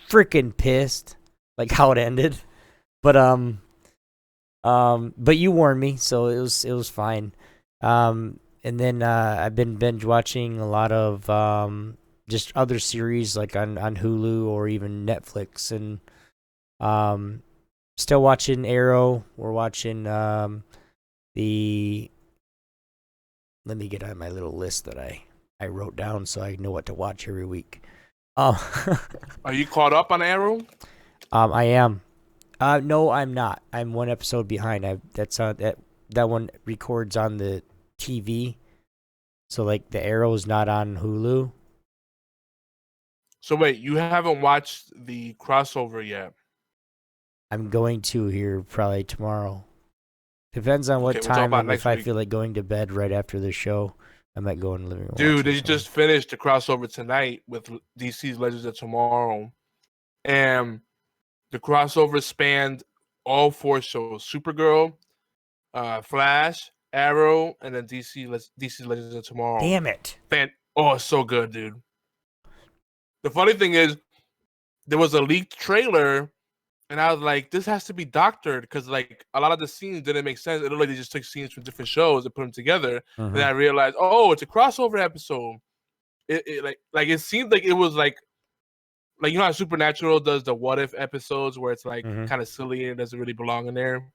freaking pissed, like how it ended. But you warned me, so it was fine. And then I've been binge watching a lot of just other series like on Hulu or even Netflix, and still watching Arrow. We're watching let me get on my little list that I wrote down so I know what to watch every week. Are you caught up on Arrow? I am. No, I'm not. I'm one episode behind. That one records on the TV, so like the Arrow's not on Hulu. So wait, you haven't watched the crossover yet? I'm going to here probably tomorrow. Depends on what Okay, we'll talk time. about And next if I week. feel like going to bed right after the show, I might go in the living room. Dude, they just finished the crossover tonight with DC's Legends of Tomorrow. And the crossover spanned all 4 shows. Supergirl, Flash, Arrow, and then DC's Legends of Tomorrow. Damn it! Oh, it's so good, dude. The funny thing is, there was a leaked trailer, and I was like, this has to be doctored, because like a lot of the scenes didn't make sense. It looked like they just took scenes from different shows and put them together. Mhm. Then I realized, oh, it's a crossover episode. It seemed like it was like like how Supernatural does the what if episodes where it's like Mhm. kind of silly and it doesn't really belong in there.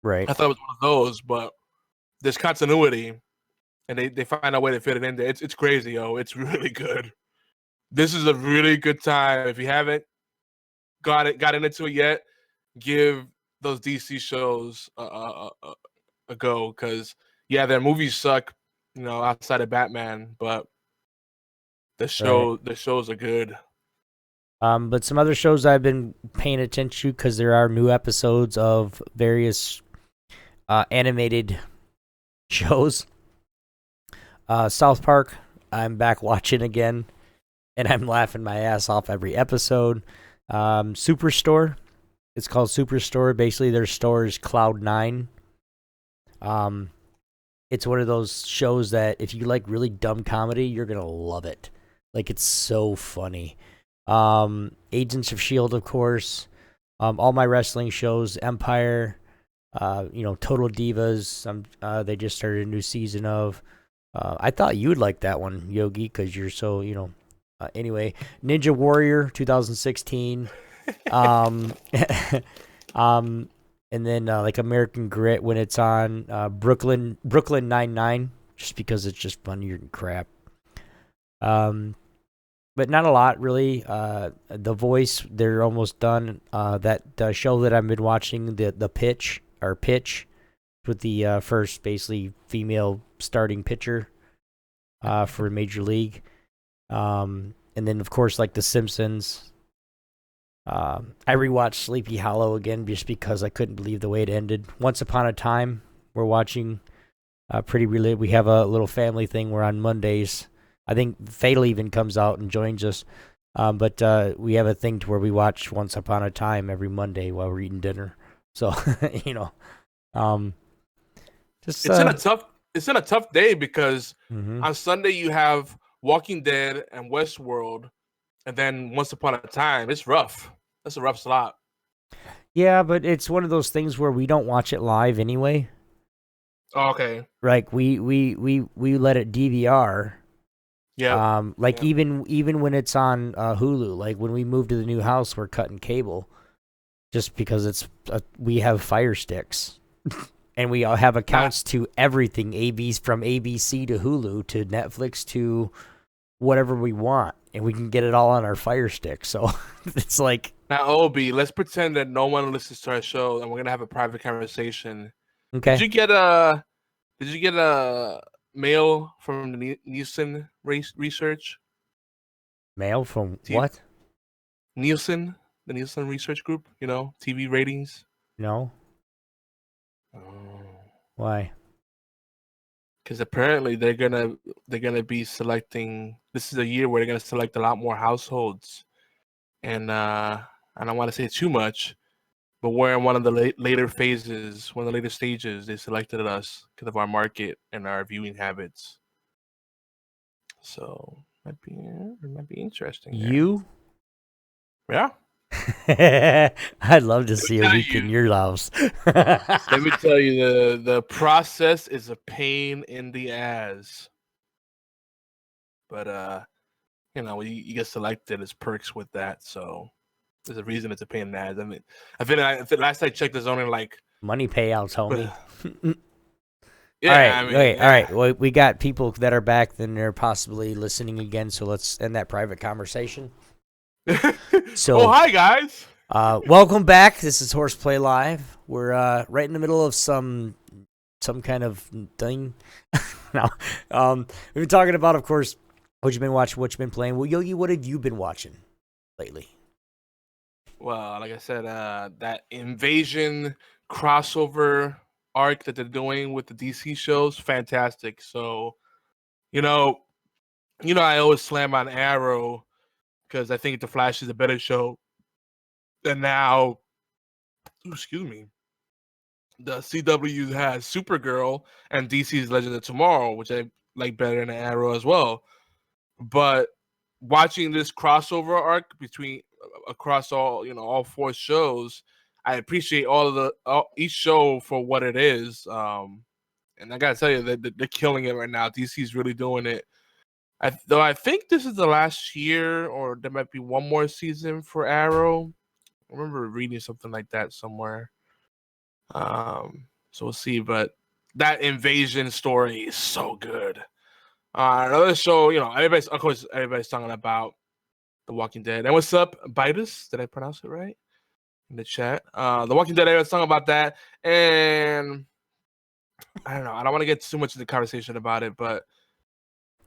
Right. I thought it was one of those, but there's continuity, and they find a way to fit it in there. It's crazy, yo. It's really good. This is a really good time. If you haven't gotten into it yet, give those DC shows a go, because their movies suck, outside of Batman, but the shows are good. But some other shows I've been paying attention to, because there are new episodes of various animated shows. South Park, I'm back watching again, and I'm laughing my ass off every episode. Superstore, it's called Superstore. Basically, their store is Cloud9. It's one of those shows that if you like really dumb comedy, you're gonna love it. Like, it's so funny. Agents of S.H.I.E.L.D., of course. All my wrestling shows, Empire, Total Divas. They just started a new season of. I thought you would like that one, Yogi, because you're so, anyway, Ninja Warrior 2016. And then like American Grit when it's on. Brooklyn Nine-Nine, just because it's just funnier than crap. But not a lot, really. The Voice, they're almost done. That show that I've been watching, the Pitch, with the first, basically, female starting pitcher for Major League. And then, of course, like The Simpsons. I rewatched Sleepy Hollow again just because I couldn't believe the way it ended. Once Upon a Time, we're watching pretty really. We have a little family thing where on Mondays, I think Fatal even comes out and joins us. But we have a thing to where we watch Once Upon a Time every Monday while we're eating dinner. So, just it's in a tough day because mhm. on Sunday you have Walking Dead and Westworld, and then Once Upon a Time. It's rough. That's a rough slot. Yeah, but it's one of those things where we don't watch it live anyway. Oh, okay. Like we let it DVR. Yeah. Even when it's on Hulu, like when we moved to the new house, we're cutting cable, just because we have Fire Sticks, and we all have accounts to everything. From ABC to Hulu to Netflix to whatever we want, and we can get it all on our Fire Stick. So it's like, now, Obi, let's pretend that no one listens to our show, and we're gonna have a private conversation. okay. Did you get a mail from the Nielsen research? Mail from TV. what? Nielsen, the Nielsen research group. TV ratings. No. Oh. Why? Because apparently they're gonna be selecting. This is a year where they're gonna select a lot more households, and I don't want to say too much, but we're in one of the later phases, one of the later stages. They selected us because of our market and our viewing habits. So it might be interesting. You? Yeah. I'd love to see a week in your house. Let me tell you, the process is a pain in the ass. But you get selected, there's perks with that, so there's a reason it's a pain in the ass. I mean, I feel last I checked, there's only like money payouts, homie. Yeah. All right. Well, we got people that are back, then they're possibly listening again. So let's end that private conversation. So, hi guys. Welcome back. This is HorsePLAY Live. We're right in the middle of some kind of thing. No, we've been talking about, of course, what you've been watching, what you've been playing. Well, Yogi, what have you been watching lately? Well, like I said, that Invasion crossover arc that they're doing with the DC shows, fantastic. So, I always slam on Arrow because I think The Flash is a better show. And now, excuse me, the CW has Supergirl and DC's Legend of Tomorrow, which I like better than Arrow as well. But watching this crossover arc across all four shows, I appreciate each show for what it is. And I gotta tell you that they're killing it right now. DC's really doing it. Though I think this is the last year, or there might be one more season for Arrow. I remember reading something like that somewhere. So we'll see. But that invasion story is so good. Another show, everybody's talking about The Walking Dead. And what's up, Bitus? Did I pronounce it right in the chat? The Walking Dead. Everybody's talking about that, and I don't know. I don't want to get too much into the conversation about it, but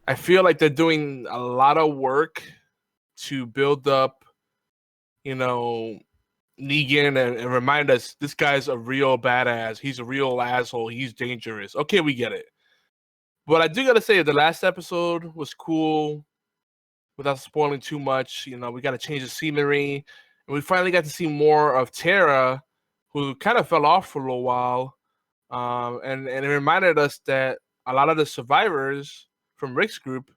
I feel like they're doing a lot of work to build up, Negan and remind us this guy's a real badass. He's a real asshole. He's dangerous. Okay, we get it. But I do got to say, the last episode was cool without spoiling too much. We got to change the scenery. And we finally got to see more of Tara, who kind of fell off for a little while. And it reminded us that a lot of the survivors from Rick's group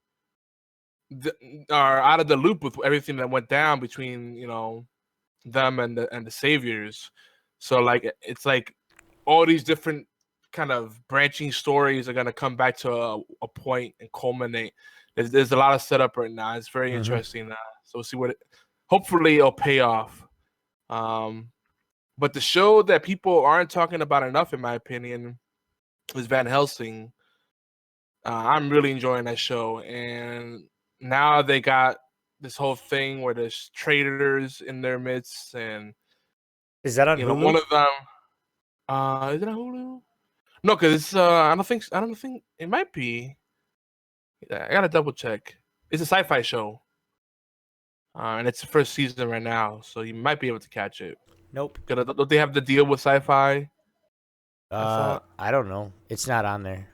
are out of the loop with everything that went down between them and the saviors. So like it's like all these different kind of branching stories are gonna come back to a point and culminate. There's a lot of setup right now. It's very interesting. So we'll see hopefully it'll pay off. But the show that people aren't talking about enough, in my opinion, is Van Helsing. I'm really enjoying that show, and now they got this whole thing where there's traitors in their midst, and is that on Hulu? One of them, is it on Hulu? No, because it's I don't think it might be. I gotta double check. It's a sci-fi show, and it's the first season right now, so you might be able to catch it. Nope. Don't they have the deal with sci-fi? I don't know. It's not on there.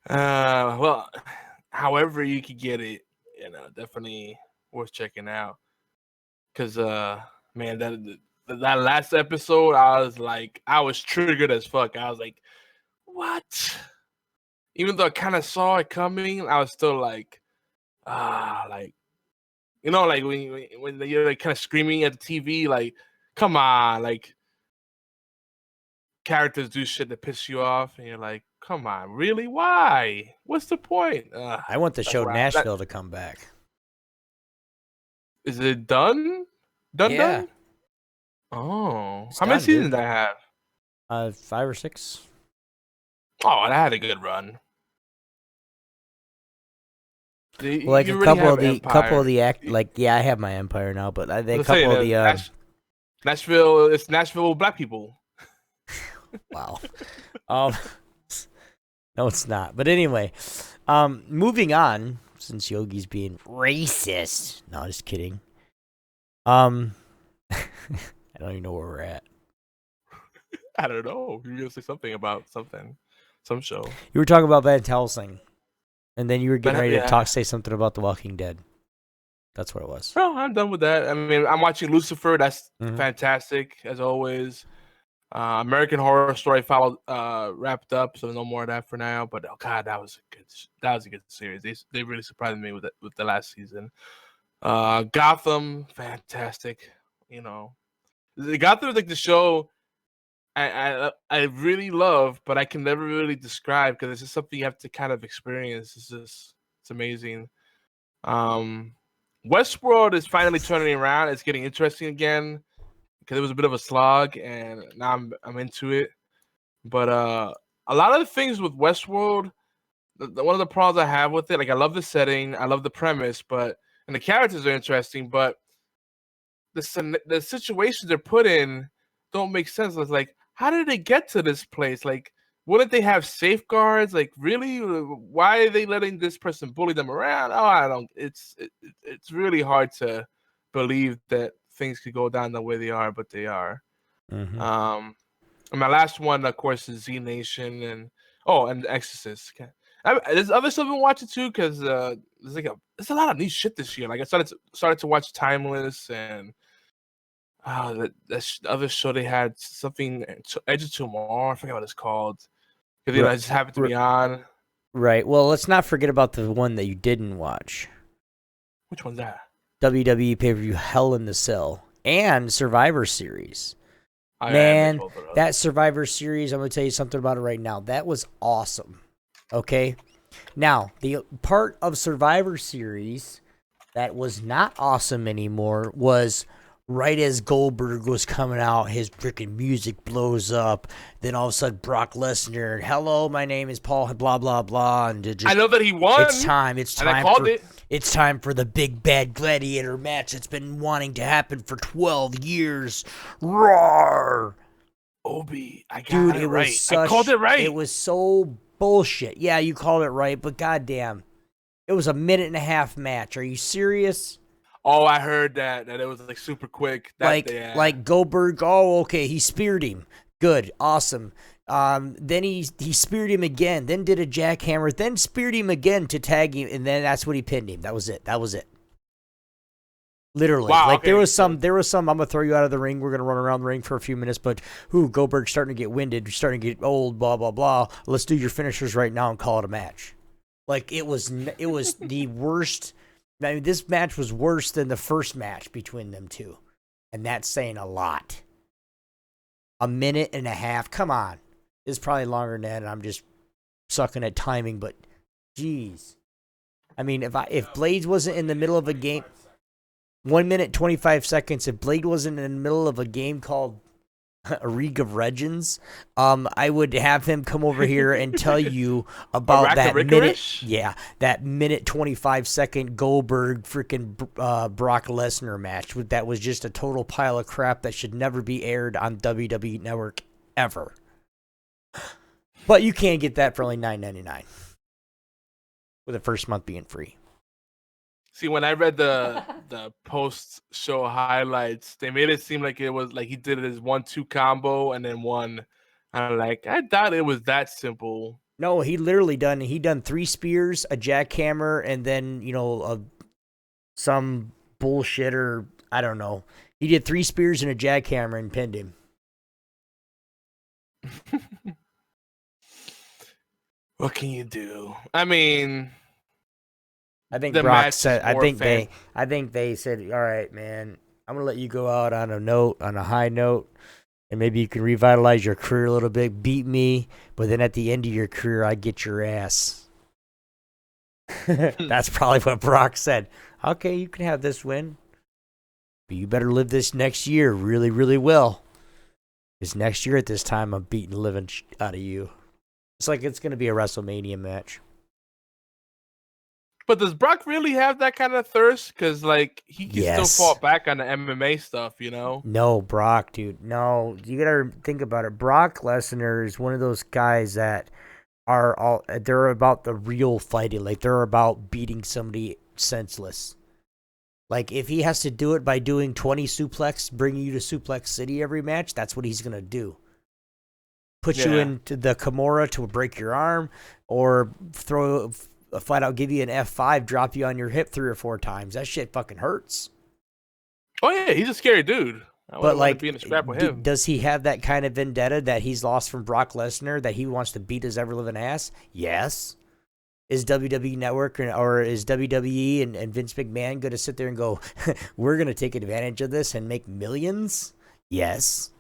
Well, however you could get it, definitely worth checking out. Cause man, that last episode, I was triggered as fuck. I was like, what? Even though I kind of saw it coming, I was still like, like when you're like kind of screaming at the TV, like, come on, like characters do shit that piss you off, and you're like, come on, really? Why? What's the point? I want the show Nashville to come back. Is it done? Yeah. Done? Oh, It's how many done, seasons dude. did I have? 5 or 6. Oh, that had a good run. Like a couple of the I have my Empire now, but I think a couple of the Nashville. It's Nashville with black people. Wow. No, it's not. But anyway, moving on, since Yogi's being racist. No, just kidding. I don't even know where we're at. I don't know. You're gonna say something about some show. You were talking about Van Helsing, and then you were getting ready yeah. to say something about The Walking Dead. That's what it was. Oh, I'm done with that. I mean, I'm watching Lucifer. That's fantastic as always. American Horror Story wrapped up, so no more of that for now. But oh god, that was a good series. They really surprised me with the last season. Gotham, fantastic. Gotham is like the show I really love, but I can never really describe because it's just something you have to kind of experience. It's amazing. Westworld is finally turning around. It's getting interesting again because it was a bit of a slog, and now I'm into it. But a lot of the things with Westworld, one of the problems I have with it, like I love the setting, I love the premise, and the characters are interesting, but the situations they're put in don't make sense. It's like, how did they get to this place? Like, wouldn't they have safeguards? Like, really? Why are they letting this person bully them around? Oh, I don't. It's really hard to believe that things could go down the way they are, but they are. Mm-hmm. And my last one, of course, is Z Nation and The Exorcist. There's other stuff I've been watching too, because there's a lot of new shit this year. Like I started to watch Timeless and the other show they had, something Edge of Tomorrow. I forget what it's called. Because it just happened to be on. Right. Well, let's not forget about the one that you didn't watch. Which one's that? WWE pay-per-view Hell in the Cell and Survivor Series. Man, that Survivor Series, I'm going to tell you something about it right now. That was awesome. Okay? Now, the part of Survivor Series that was not awesome anymore was right as Goldberg was coming out, his freaking music blows up. Then all of a sudden, Brock Lesnar, hello, my name is Paul, blah, blah, blah. And just, I know that he won. It's time. And I called it. It's time for the big bad gladiator match that's been wanting to happen for 12 years. Roar! Obi, I got Dude, it right. Was I called it right. It was so bullshit. Yeah, you called it right, but goddamn. It was a 1.5-minute match. Are you serious? Oh, I heard that it was like super quick. Like Goldberg, okay, he speared him. Good, awesome. Then he speared him again, then did a jackhammer, then speared him again to tag him, and then that's when he pinned him. That was it. Literally. Wow, like okay. there was some, I'm gonna throw you out of the ring, we're gonna run around the ring for a few minutes, but Goldberg's starting to get winded, starting to get old, blah, blah, blah. Let's do your finishers right now and call it a match. Like it was the worst. I mean, this match was worse than the first match between them two. And that's saying a lot. 1.5 minutes. Come on. It's probably longer than that, and I'm just sucking at timing, but geez. I mean, if Blades wasn't in the middle of a game, 1 minute, 25 seconds, if Blade wasn't in the middle of a game called A League of Legends, I would have him come over here and tell you about that minute. Yeah, that 1:25 Goldberg freaking Brock Lesnar match. That was just a total pile of crap that should never be aired on WWE Network ever. But you can get that for only $9.99, with the first month being free. See, when I read the post-show highlights, they made it seem like it was like he did it as 1-2 combo and then one. I thought it was that simple. No, he literally done 3 spears, a jackhammer, and then some bullshit, or I don't know. He did 3 spears and a jackhammer and pinned him. What can you do? I mean, I think Brock said. I think they said, "All right, man, I'm gonna let you go out on a high note, and maybe you can revitalize your career a little bit. Beat me, but then at the end of your career, I get your ass." That's probably what Brock said. Okay, you can have this win, but you better live this next year really, really well. Because next year at this time, I'm beating the living out of you. It's like it's gonna be a WrestleMania match. But does Brock really have that kind of thirst? Because, he can still fall back on the MMA stuff, you know? No, Brock, dude. No, you got to think about it. Brock Lesnar is one of those guys that they're about the real fighting. Like, they're about beating somebody senseless. Like, if he has to do it by doing 20 suplex, bringing you to Suplex City every match, that's what he's going to do. Put you into the Kimura to break your arm, or flat out give you an F5, drop you on your hip 3 or 4 times. That shit fucking hurts. Oh yeah, he's a scary dude. I but like be in a scrap with him. Does he have that kind of vendetta that he's lost from Brock Lesnar, that he wants to beat his ever living ass? Yes. Is WWE Network or is WWE and Vince McMahon going to sit there and go, we're going to take advantage of this and make millions? Yes.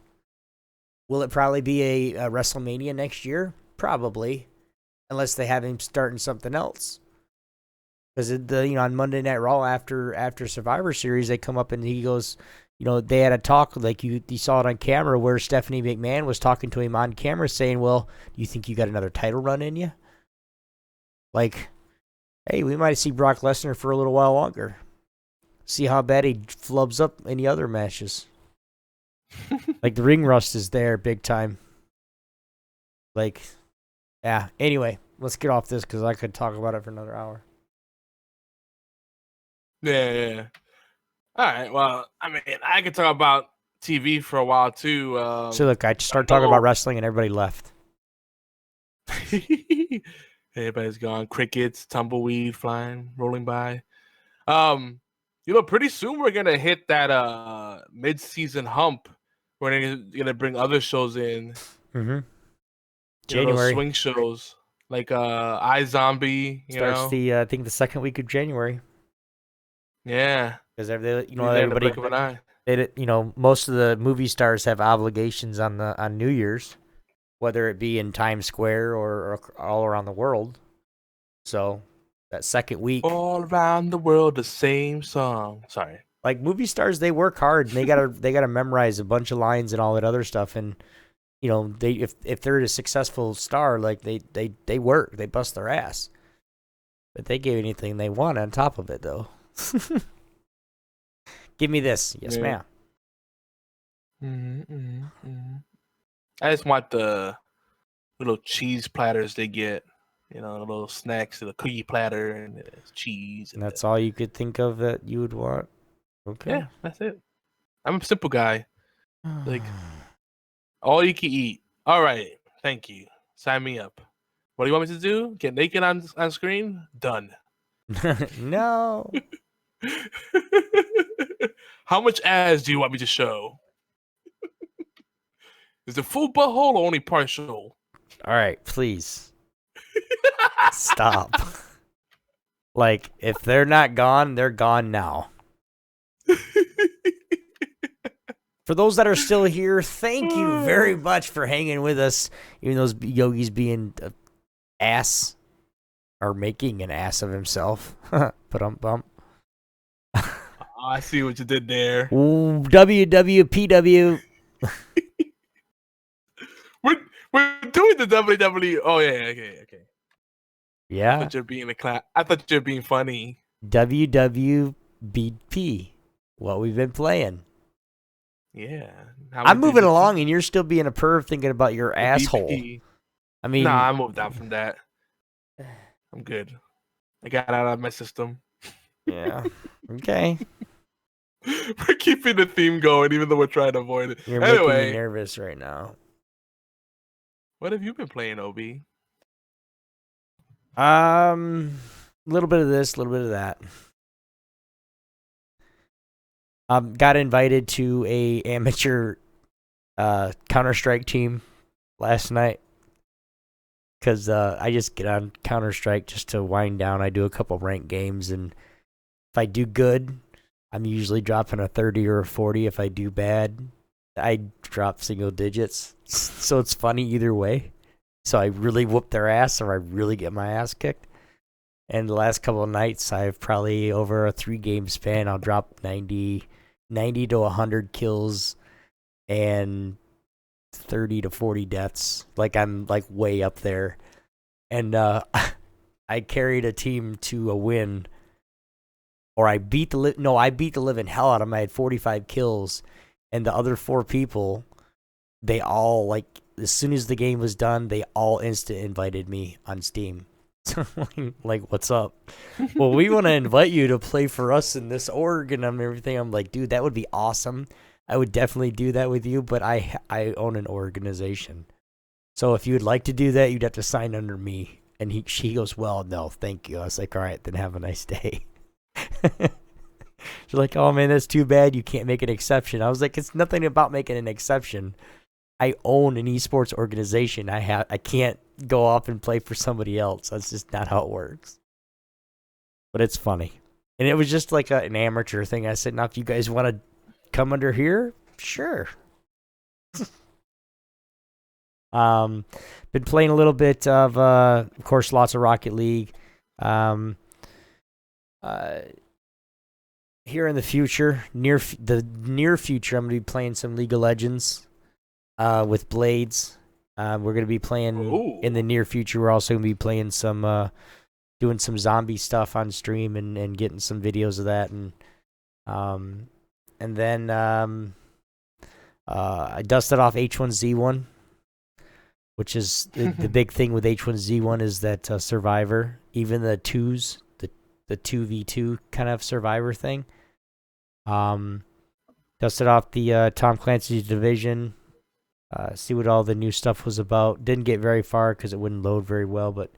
Will it probably be a WrestleMania next year? Probably. Unless they have him starting something else. Because on Monday Night Raw after Survivor Series, they come up and he goes, they had a talk, like you saw it on camera, where Stephanie McMahon was talking to him on camera saying, well, do you think you got another title run in you? Like, hey, we might see Brock Lesnar for a little while longer. See how bad he flubs up any other matches. Like, the ring rust is there big time. Like, yeah. Anyway, let's get off this because I could talk about it for another hour. Yeah. All right. Well, I mean, I could talk about TV for a while too. So look, I started talking about wrestling and everybody left. Everybody's gone. Crickets, tumbleweed flying, rolling by. Pretty soon we're gonna hit that mid-season hump. We're gonna bring other shows in. Mm-hmm. January swing shows like iZombie. Starts I think the second week of January. Yeah, because everybody. most of the movie stars have obligations on New Year's, whether it be in Times Square or all around the world. So that second week, all around the world, the same song. Sorry. like movie stars, they work hard and they gotta memorize a bunch of lines and all that other stuff. And they if they're a successful star, like they work, they bust their ass. But they gave anything they want on top of it, though. Give me this, yes, ma'am. I just want the little cheese platters they get. The little snacks, the cookie platter and the cheese. And that's all you could think of that you would want? Okay. Yeah, that's it. I'm a simple guy. Like, all you can eat. All right. Thank you. Sign me up. What do you want me to do? Get naked on screen? Done. No. How much ass do you want me to show? Is the full butthole or only partial? All right, please. Stop. Like, if they're not gone, they're gone now. For those that are still here, thank you very much for hanging with us. Even those yogis being ass or making an ass of himself. Bump. I see what you did there. WWPW. We're doing the WWE. Oh yeah, okay. Yeah. I thought you were being funny. WWBP. What we've been playing. Yeah. I'm moving along, and you're still being a perv thinking about your asshole. BP. I mean, I moved on from that. I'm good. I got it out of my system. Yeah. Okay. We're keeping the theme going, even though we're trying to avoid it. You're making anyway, me nervous right now. What have you been playing, Ob? A little bit of this, a little bit of that. Got invited to a amateur Counter-Strike team last night because I just get on Counter-Strike just to wind down. I do a couple ranked games, and if I do good, I'm usually dropping a 30 or a 40. If I do bad, I drop single digits. So it's funny either way. So I really whoop their ass or I really get my ass kicked. And the last couple of nights, I've probably over a 3-game span, I'll drop 90 to 100 kills and 30 to 40 deaths. Like I'm like way up there. And I carried a team to a win. Or I beat the living hell out of them. I had 45 kills. And the other 4 people, they all, like, as soon as the game was done, they all instant invited me on Steam. Like, what's up? Well, we want to invite you to play for us in this org and everything. I'm like, dude, that would be awesome. I would definitely do that with you, but I own an organization. So if you would like to do that, you'd have to sign under me. And she goes, well, no, thank you. I was like, all right, then have a nice day. She's like, oh man, that's too bad. You can't make an exception. I was like, it's nothing about making an exception. I own an esports organization. I can't go off and play for somebody else. That's just not how it works. But it's funny. And it was just like an amateur thing. I said, now if you guys want to come under here, sure. Been playing a little bit of course, lots of Rocket League. Here in the future, near future, I'm gonna be playing some League of Legends, with Blades. We're gonna be playing in the near future. We're also gonna be playing some, doing some zombie stuff on stream and getting some videos of that, and then I dusted off H1Z1, which is the big thing with H1Z1 is that Survivor, even the 2s. The 2v2 kind of Survivor thing. Dusted off the Tom Clancy's Division. See what all the new stuff was about. Didn't get very far because it wouldn't load very well, but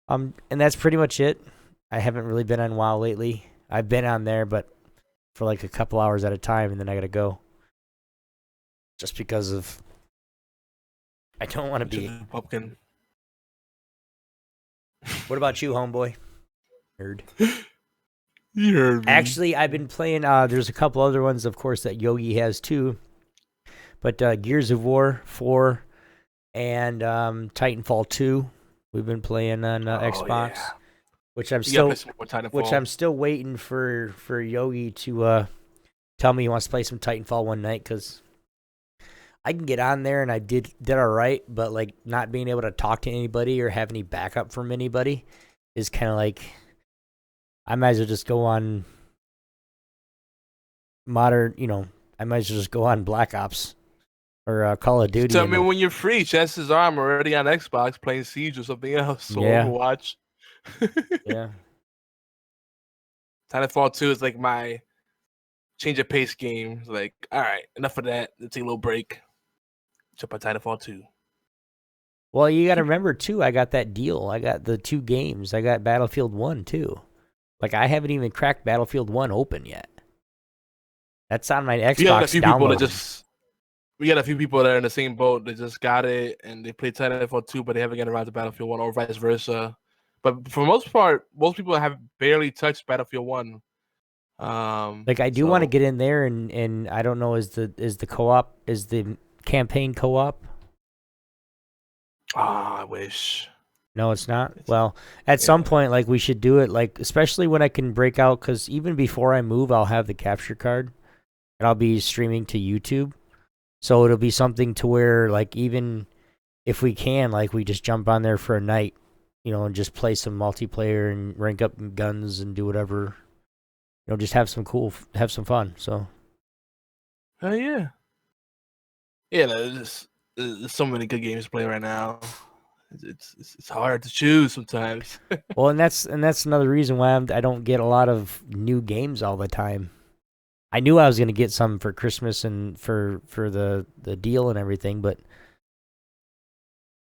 and that's pretty much it. I haven't really been on WoW lately. I've been on there, but for like a couple hours at a time, and then I gotta go. Just because of I don't want to be pumpkin. What about you, homeboy? Nerd. You heard me. Actually, I've been playing. There's a couple other ones, of course, that Yogi has too. But Gears of War 4 and Titanfall 2, we've been playing on Xbox, yeah. which I'm You gotta still play some more Titanfall. still waiting for Yogi to tell me he wants to play some Titanfall one night, because I can get on there and I did all right, but like not being able to talk to anybody or have any backup from anybody is kind of like, I might as well just go on modern, I might as well just go on Black Ops or Call of Duty. Tell me when you're free. Chances are I'm already on Xbox playing Siege or something else. Or Overwatch. Yeah. Titanfall 2 is like my change of pace game. Like, all right, enough of that. Let's take a little break. Jump on Titanfall 2. Well, you got to remember, too, I got that deal. I got the 2 games. I got Battlefield 1, too. Like, I haven't even cracked Battlefield 1 open yet. That's on my Xbox We got a few people that are in the same boat. They just got it, and they play Titanfall 2, but they haven't gotten around to Battlefield 1, or vice versa. But for the most part, most people have barely touched Battlefield 1. Like, I do want to get in there, and I don't know, is the co-op, is the campaign co-op? I wish. No, it's not. Well, at some point, like, we should do it, like, especially when I can break out, because even before I move, I'll have the capture card, and I'll be streaming to YouTube. So it'll be something to where, like, even if we can, like, we just jump on there for a night, and just play some multiplayer and rank up guns and do whatever. Just have some fun. So. Oh yeah. Yeah, there's so many good games to play right now. It's hard to choose sometimes. Well, and that's another reason why I don't get a lot of new games all the time. I knew I was going to get some for Christmas and for the deal and everything, but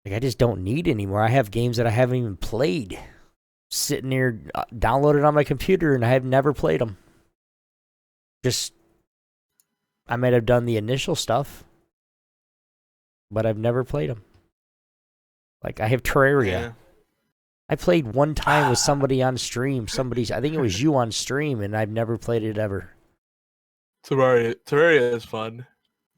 like, I just don't need anymore. I have games that I haven't even played sitting there downloaded on my computer, and I have never played them. Just, I might have done the initial stuff, but I've never played them. Like, I have Terraria. Yeah. I played one time with somebody on stream. I think it was you on stream, and I've never played it ever. Terraria is fun.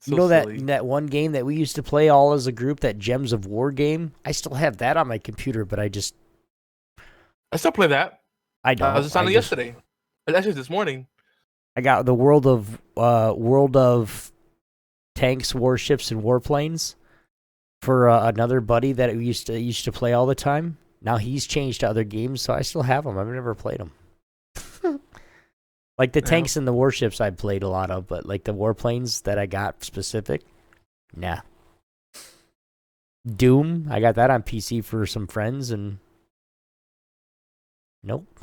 So you know silly. that one game that we used to play all as a group, that Gems of War game? I still have that on my computer, but I still play that. I don't. I was just on it yesterday. Actually, this morning. I got the World of Tanks, Warships, and Warplanes for another buddy that we used to play all the time. Now he's changed to other games, so I still have them. I've never played them. Like the tanks and the warships, I played a lot of, but like the warplanes that I got specific, nah. Doom, I got that on PC for some friends, and nope.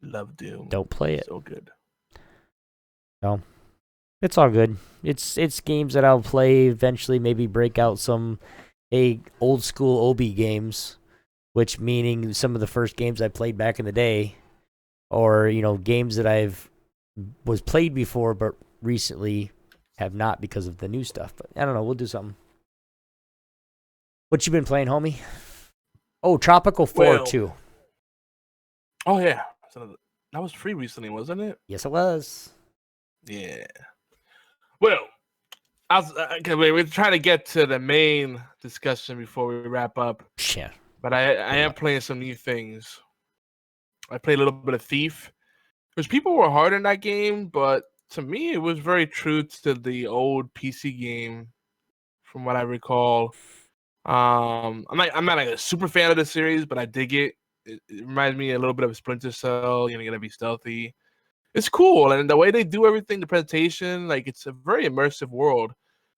Love Doom. Don't play it. So good. No, it's all good. It's games that I'll play eventually. Maybe break out some old school OB games, which meaning some of the first games I played back in the day. Or, games that was played before, but recently have not because of the new stuff. But I don't know. We'll do something. What you been playing, homie? Oh, Tropical 4 too. Oh, yeah. That was free recently, wasn't it? Yes, it was. Yeah. Well, we're trying to get to the main discussion before we wrap up. Yeah. But I am playing some new things. I played a little bit of Thief, which people were hard in that game, but to me, it was very true to the old PC game, from what I recall. I'm not like a super fan of the series, but I dig it. It reminds me a little bit of Splinter Cell. You gotta be stealthy. It's cool, and the way they do everything, the presentation, like it's a very immersive world.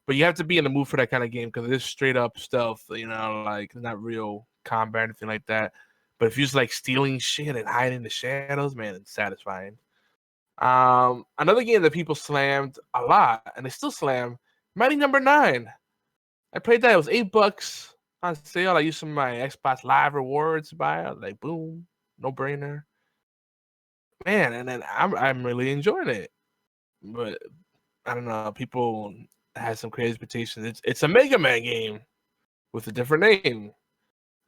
But you have to be in the mood for that kind of game because it is straight up stealth. Like not real combat or anything like that. But if you're just like stealing shit and hiding in the shadows, man, it's satisfying. Another game that people slammed a lot, and they still slam, Mighty Number 9. I played that. It was $8 on sale. I used some of my Xbox Live rewards to buy it. Like, boom, no brainer. Man, and then I'm really enjoying it. But I don't know. People have some crazy expectations. It's a Mega Man game with a different name.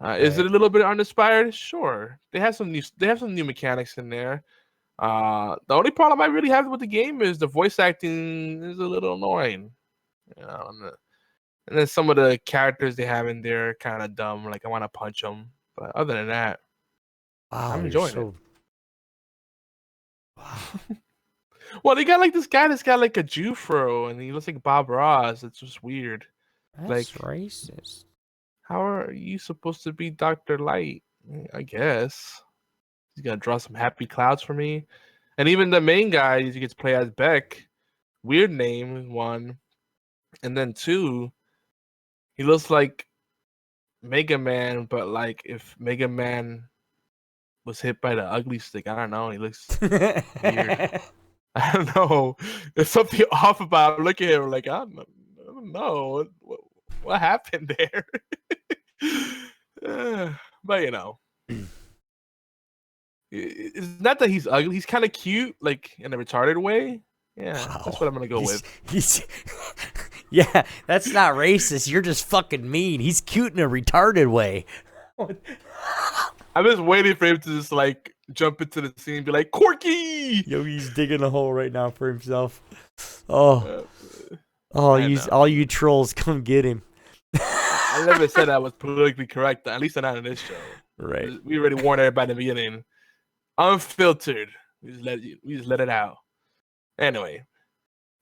Is it a little bit uninspired? Sure. They have some new mechanics in there. The only problem I really have with the game is the voice acting is a little annoying. You know, and then some of the characters they have in there are kind of dumb. Like I want to punch them, but other than that, Wow, I'm enjoying it. Wow. Well, they got like this guy that's got like a Jufro, and he looks like Bob Ross. It's just weird. That's like racist. How are you supposed to be Dr. Light? I guess he's gonna draw some happy clouds for me. And even the main guy, he gets to play as Beck. Weird name, one, and then two, he looks like Mega Man, but like if Mega Man was hit by the ugly stick. I don't know. He looks weird. I don't know. There's something off about him. Look at him like, I don't know. What happened there? But, you know. It's not that he's ugly. He's kind of cute, like in a retarded way. Yeah, that's what I'm going to go with. Yeah, that's not racist. You're just fucking mean. He's cute in a retarded way. I'm just waiting for him to just like jump into the scene and be like, Corky! Yo, he's digging a hole right now for himself. Oh, all you trolls, come get him. I never said I was politically correct. At least not in this show. Right. We already warned everybody in the beginning. Unfiltered. We just let it out. Anyway,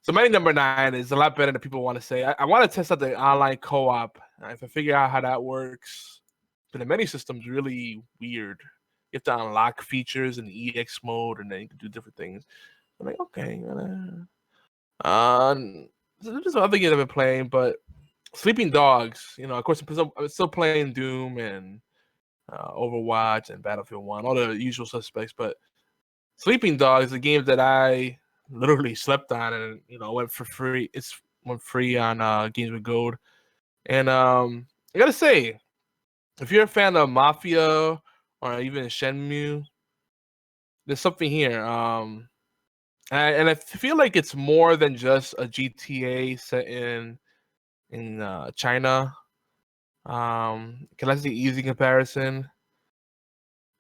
so my number 9 is a lot better than people want to say. I want to test out the online co-op. If I figure out how that works, but the menu system's really weird. You have to unlock features in the EX mode, and then you can do different things. I'm like, okay. So there's other games I've been playing, but Sleeping Dogs, of course, I'm still playing Doom and Overwatch and Battlefield 1, all the usual suspects. But Sleeping Dogs is a game that I literally slept on, and went for free. It's went free on Games with Gold, and I gotta say, if you're a fan of Mafia or even Shenmue, there's something here. And I feel like it's more than just a GTA set in China. Cause that's the easy comparison.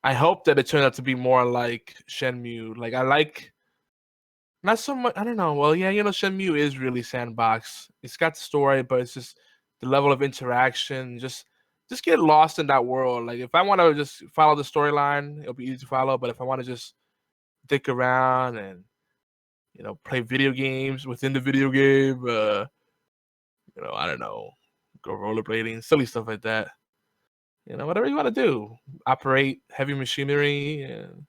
I hope that it turns out to be more like Shenmue. Like I like not so much. I don't know. Well, yeah, Shenmue is really sandbox. It's got the story, but it's just the level of interaction. Just get lost in that world. Like if I want to just follow the storyline, it'll be easy to follow. But if I want to just dick around and play video games within the video game, I don't know, go rollerblading, silly stuff like that. Whatever you want to do, operate heavy machinery, and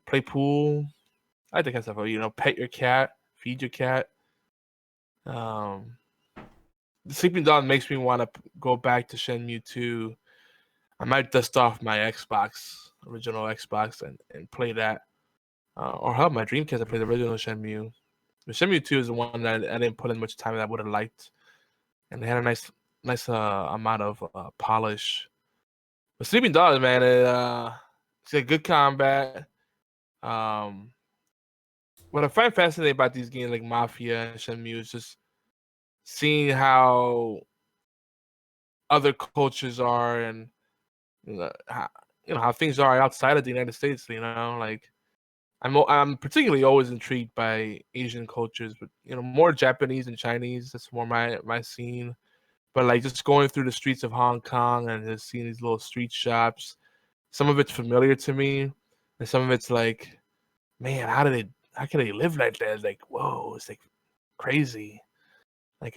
play pool. I think that's stuff. Pet your cat, feed your cat. The Sleeping Dog makes me want to go back to Shenmue 2. I might dust off my original Xbox, and play that. Or hell, my Dreamcast, I played the original Shenmue. The Shenmue 2 is the one that I didn't put in much time that I would have liked. And they had a nice amount of polish. But Sleeping Dogs, man, it's got good combat. What I find fascinating about these games like Mafia and Shenmue is just seeing how other cultures are, and how things are outside of the United States. Like I'm particularly always intrigued by Asian cultures, but more Japanese and Chinese. That's more my scene. But like just going through the streets of Hong Kong and just seeing these little street shops, some of it's familiar to me, and some of it's like, man, how can they live like that? It's like, whoa, it's like crazy. Like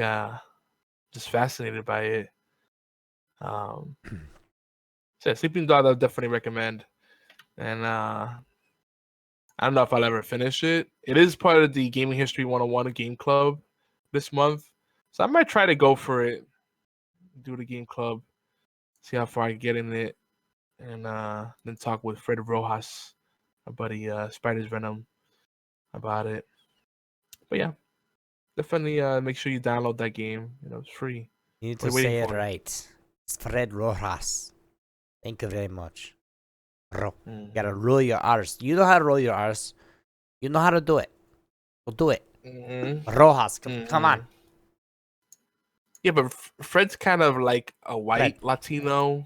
just fascinated by it. So yeah, Sleeping Dog, I'll definitely recommend. And I don't know if I'll ever finish it. It is part of the Gaming History 101 Game Club this month, so I might try to go for it. Do the game club, see how far I can get in it, and then talk with Fred Rojas, our buddy Spider's Venom, about it. But yeah, definitely make sure you download that game. It's free. You need to say it right. It's Fred Rojas. Thank you very much. You gotta roll your R's. You know how to roll your R's. You know how to do it. We'll do it. Rojas, come on. Yeah, but Fred's kind of like a white Latino,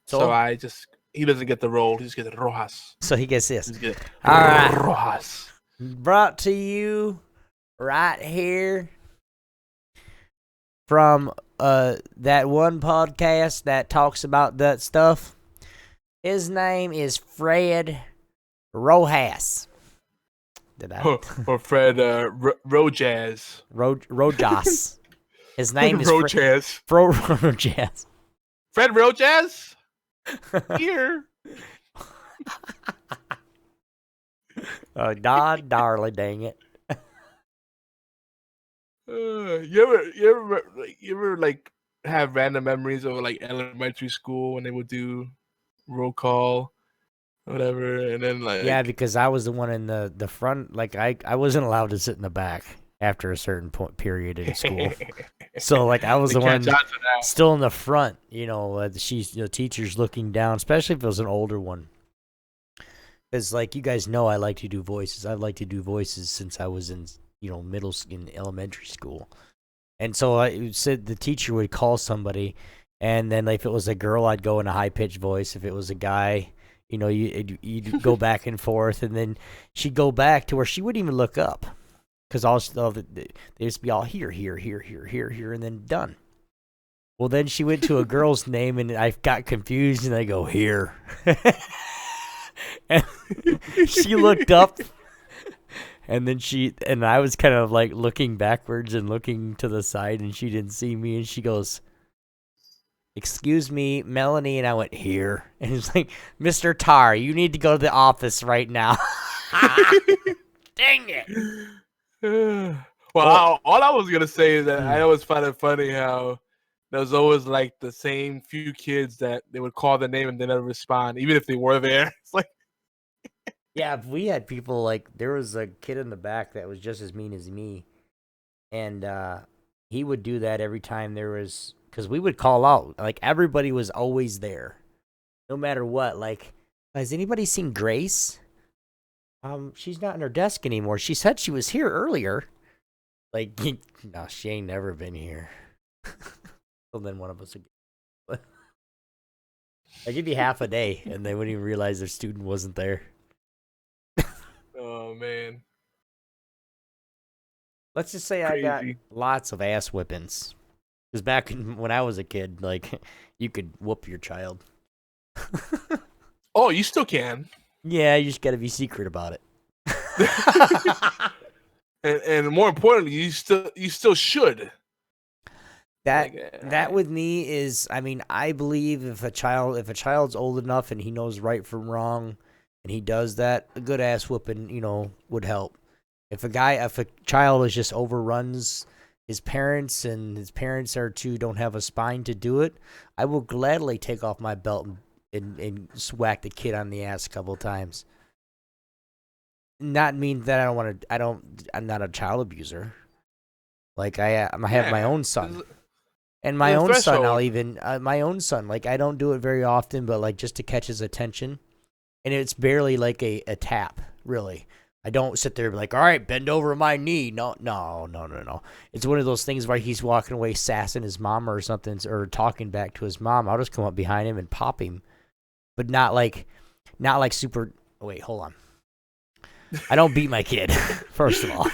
so I just he doesn't get the role. He just gets Rojas. So he gets this. He's good. All right. Rojas. Brought to you right here from that one podcast that talks about that stuff. His name is Fred Rojas. Did I? Or Fred Rojas. Rojas. His name is Rojas. Rojas. Fred Rojas? Here. Oh, God, darling, dang it. You ever like have random memories of like elementary school when they would do roll call, whatever, and then like Yeah, because I was the one in the front. Like I wasn't allowed to sit in the back after a certain period in school. So like I was the one still in the front. You know, teachers looking down, especially if it was an older one. Because like you guys know, I like to do voices. I've liked to do voices since I was in in elementary school. And so I said the teacher would call somebody, and then if it was a girl, I'd go in a high pitched voice. If it was a guy, you'd go back and forth, and then she'd go back to where she wouldn't even look up, because they used to be all here, and then done. Well, then she went to a girl's name, and I got confused, and I go here, and she looked up. And then I was kind of like looking backwards and looking to the side, and she didn't see me, and she goes, "Excuse me, Melanie," and I went, "Here." And it's like, "Mr. Tar, you need to go to the office right now." Dang it. Well, all I was going to say is that I always find it funny how there was always like the same few kids that they would call the name and they never respond, even if they were there. It's like, yeah, we had people like there was a kid in the back that was just as mean as me, and he would do that every time there was, because we would call out, like everybody was always there, no matter what. Like, has anybody seen Grace? She's not in her desk anymore. She said she was here earlier. Like, no, she ain't never been here. Well, then one of us would. I give you half a day, and they wouldn't even realize their student wasn't there. oh man. Let's just say Crazy. I got lots of ass whippings. Because back when I was a kid, like, you could whoop your child. Oh, you still can. Yeah, you just got to be secret about it. and more importantly, you still should. That with me is, I mean, I believe if a child's old enough and he knows right from wrong, and he does that, a good ass whooping, would help. If a child is just overruns his parents, and his parents don't have a spine to do it, I will gladly take off my belt and whack the kid on the ass a couple of times. Not mean that I'm not a child abuser. Like I have my own son. And my own son, like I don't do it very often, but like just to catch his attention. And it's barely like a tap, really. I don't sit there and be like, all right, bend over my knee. No. It's one of those things where he's walking away sassing his mom or something, or talking back to his mom. I'll just come up behind him and pop him. But not like super. Oh, wait, hold on. I don't beat my kid, first of all.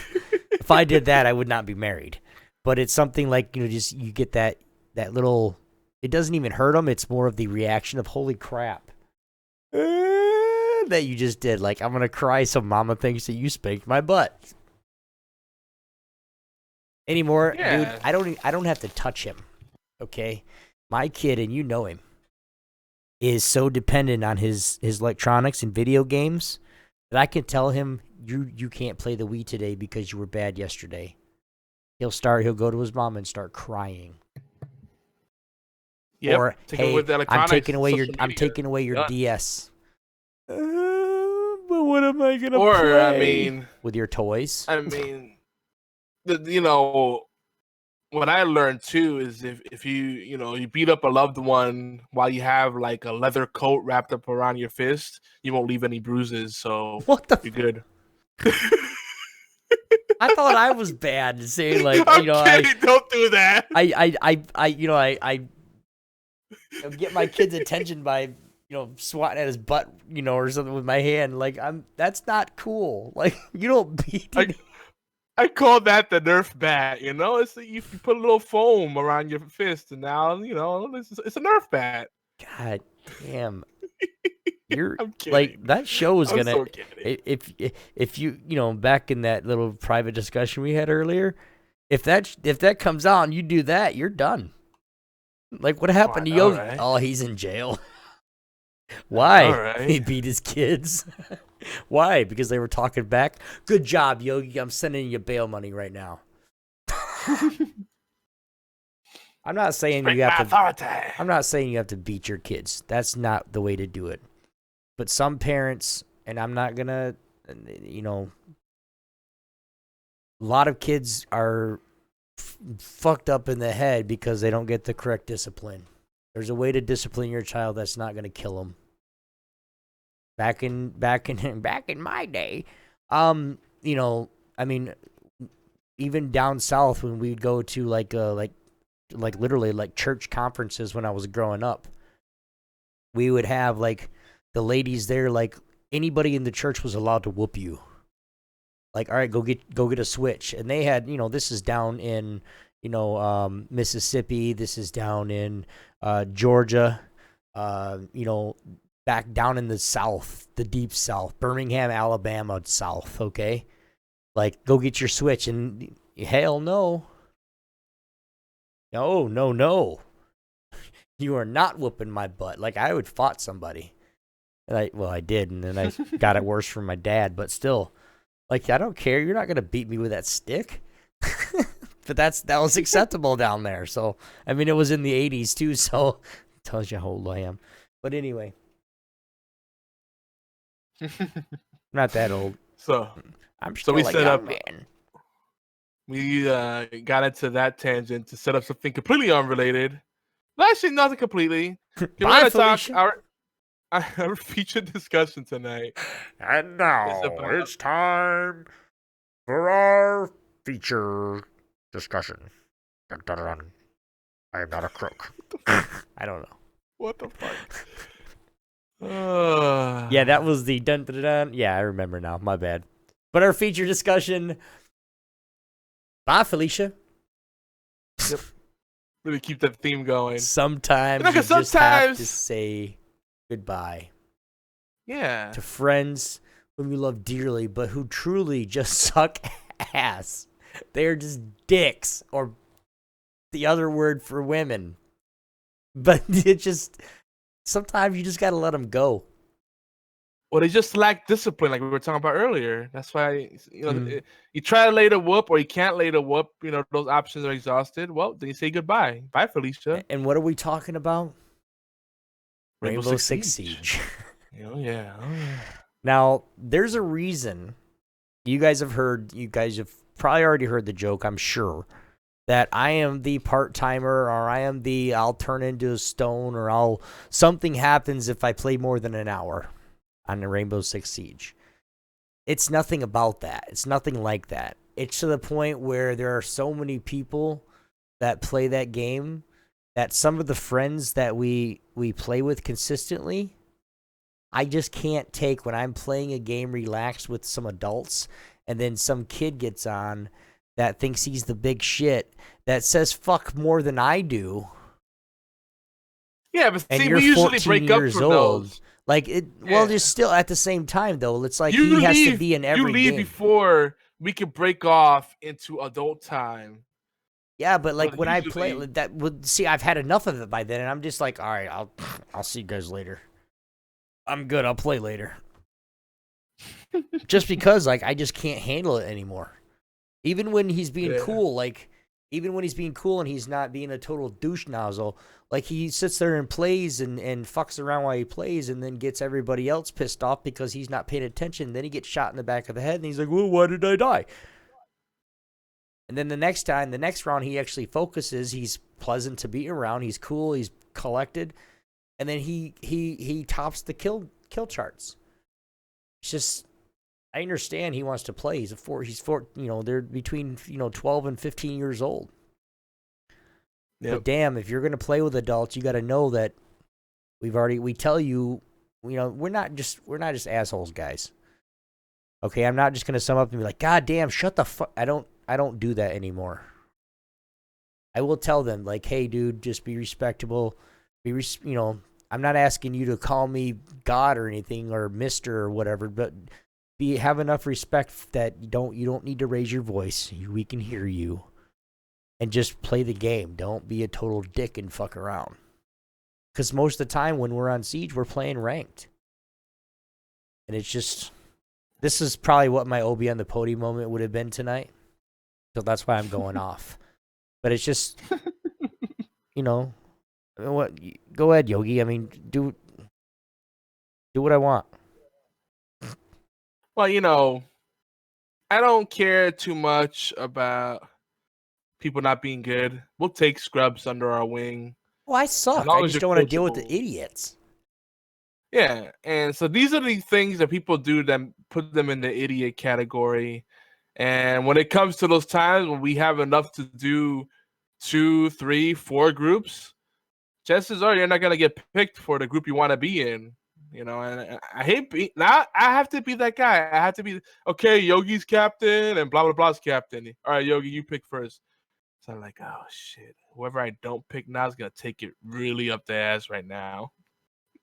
If I did that, I would not be married. But it's something like, just you get that little, it doesn't even hurt them. It's more of the reaction of, holy crap, that you just did. Like, I'm going to cry so mama thinks that you spanked my butt. Anymore, yeah. Dude, I don't have to touch him, okay? My kid, and you know him, is so dependent on his electronics and video games that I can tell him, you can't play the Wii today because you were bad yesterday. He'll go to his mom and start crying. Yep. Or, hey, I'm taking away your DS. But what am I gonna play? Or I mean, with your toys. I mean, what I learned too is if you beat up a loved one while you have like a leather coat wrapped up around your fist, you won't leave any bruises. So you're good. I thought I was bad to say, like, I'm kidding, don't do that. I get my kids' attention by swatting at his butt, or something with my hand. Like, that's not cool. Like, you don't beat it. I call that the Nerf bat. It's you put a little foam around your fist, and now it's a Nerf bat. God damn. You're I'm kidding. like, that show is I'm gonna so kidding. if you back in that little private discussion we had earlier, if that comes out and you do that, you're done. Like, what happened to Yogi? Right? Oh, he's in jail. Why? Right. He beat his kids. Why? Because they were talking back. Good job, Yogi. I'm sending you bail money right now. I'm not saying you have to. I'm not saying you have to beat your kids. That's not the way to do it. But some parents, and I'm not gonna, a lot of kids are fucked up in the head because they don't get the correct discipline. There's a way to discipline your child that's not gonna kill them. Back in my day, even down south when we'd go to like literally like church conferences when I was growing up, we would have like the ladies there, like anybody in the church was allowed to whoop you. Like, all right, go get a switch. And they had, this is down in, Mississippi. This is down in Georgia, back down in the South, the deep South, Birmingham, Alabama, South. Okay. Like, go get your switch. And hell no. No. You are not whooping my butt. Like, I would fought somebody. And I did, and then I got it worse from my dad, but still. Like, I don't care. You're not going to beat me with that stick. But that was acceptable down there. So, I mean, it was in the 80s, too, so it tells you how old I am. But anyway. Not that old. So I'm still we a set young up, man. We got into that tangent to set up something completely unrelated. Well, actually, nothing completely. Bye, Felicia. Our featured discussion tonight. And now it's time for our feature discussion. Dun, dun, dun. I am not a crook. I don't know. What the fuck? Yeah, that was the dun dun dun. Yeah, I remember now. My bad. But our feature discussion. Bye, Felicia. Yep. Really keep that theme going. Sometimes you just have to say goodbye. Yeah. To friends whom you love dearly, but who truly just suck ass. They're just dicks, or the other word for women. But it just, sometimes you just got to let them go. Well, they just lack discipline, like we were talking about earlier. That's why, you try to lay the whoop or you can't lay the whoop, those options are exhausted. Well, then you say goodbye. Bye, Felicia. And what are we talking about? Rainbow Six Siege. Oh, yeah. Now, there's a reason you guys have probably already heard the joke, I'm sure, that I am the part-timer, or I'll turn into a stone, or something happens if I play more than an hour on the Rainbow Six Siege. It's nothing about that. It's nothing like that. It's to the point where there are so many people that play that game that some of the friends that we play with consistently, I just can't take when I'm playing a game relaxed with some adults and then some kid gets on that thinks he's the big shit that says fuck more than I do. Yeah, but and see, you're we usually 14 break up years from old. those. Like it, Yeah. well, just still at the same time though, it's like he has to be in every game. You leave before we can break off into adult time. Yeah, but like when usually... I play that, would see, I've had enough of it by then, and I'm just like, all right, I'll see you guys later. I'm good. I'll play later. Just because like I just can't handle it anymore. Even when he's being cool, even when he's being cool and he's not being a total douche nozzle, like he sits there and plays and fucks around while he plays and then gets everybody else pissed off because he's not paying attention. Then he gets shot in the back of the head and he's like, well, why did I die? And then the next round, he actually focuses. He's pleasant to be around. He's cool. He's collected. And then he tops the kill charts. It's just, I understand he wants to play. He's they're between 12 and 15 years old. Yep. But damn, if you're gonna play with adults, you got to know that We tell you, we're not just assholes, guys. Okay, I'm not just gonna sum up and be like, God damn, shut the fuck. I don't do that anymore. I will tell them like, hey, dude, just be respectable. I'm not asking you to call me God or anything or Mister or whatever, but have enough respect that you don't need to raise your voice. We can hear you, and just play the game. Don't be a total dick and fuck around. Because most of the time when we're on Siege, we're playing ranked, and it's just this is probably what my OB on the podium moment would have been tonight. So that's why I'm going off. But it's just, what? Go ahead, Yogi. I mean, do what I want. Well, I don't care too much about people not being good. We'll take scrubs under our wing. Well, I suck. I just don't want to deal with the idiots. Yeah, and so these are the things that people do that put them in the idiot category. And when it comes to those times when we have enough to do 2, 3, 4 groups, chances are you're not gonna get picked for the group you want to be in. And I hate now. I have to be that guy. I have to be okay. Yogi's captain and blah blah blah's captain. All right, Yogi, you pick first. So I'm like, oh shit. Whoever I don't pick now is gonna take it really up the ass right now.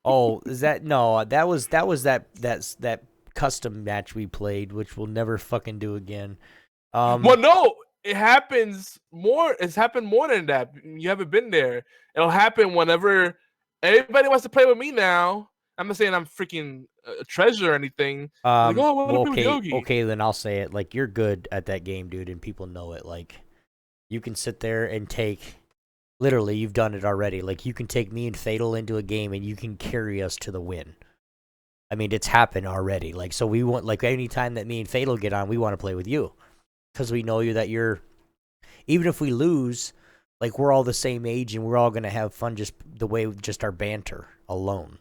Oh, is that no? That was that custom match we played, which we'll never fucking do again. Well, no, it happens more. It's happened more than that. You haven't been there. It'll happen whenever everybody wants to play with me now. I'm not saying I'm freaking a treasure or anything. Like, oh, I want to play with Yogi. Okay, then I'll say it. Like, you're good at that game, dude, and people know it. Like, you can sit there and take. Literally, you've done it already. Like, you can take me and Fatal into a game, and you can carry us to the win. I mean, it's happened already. Like, so we want, like, any time that me and Fatal get on, we want to play with you. Because we know you that you're, even if we lose, like, we're all the same age, and we're all going to have fun just the way, just our banter alone.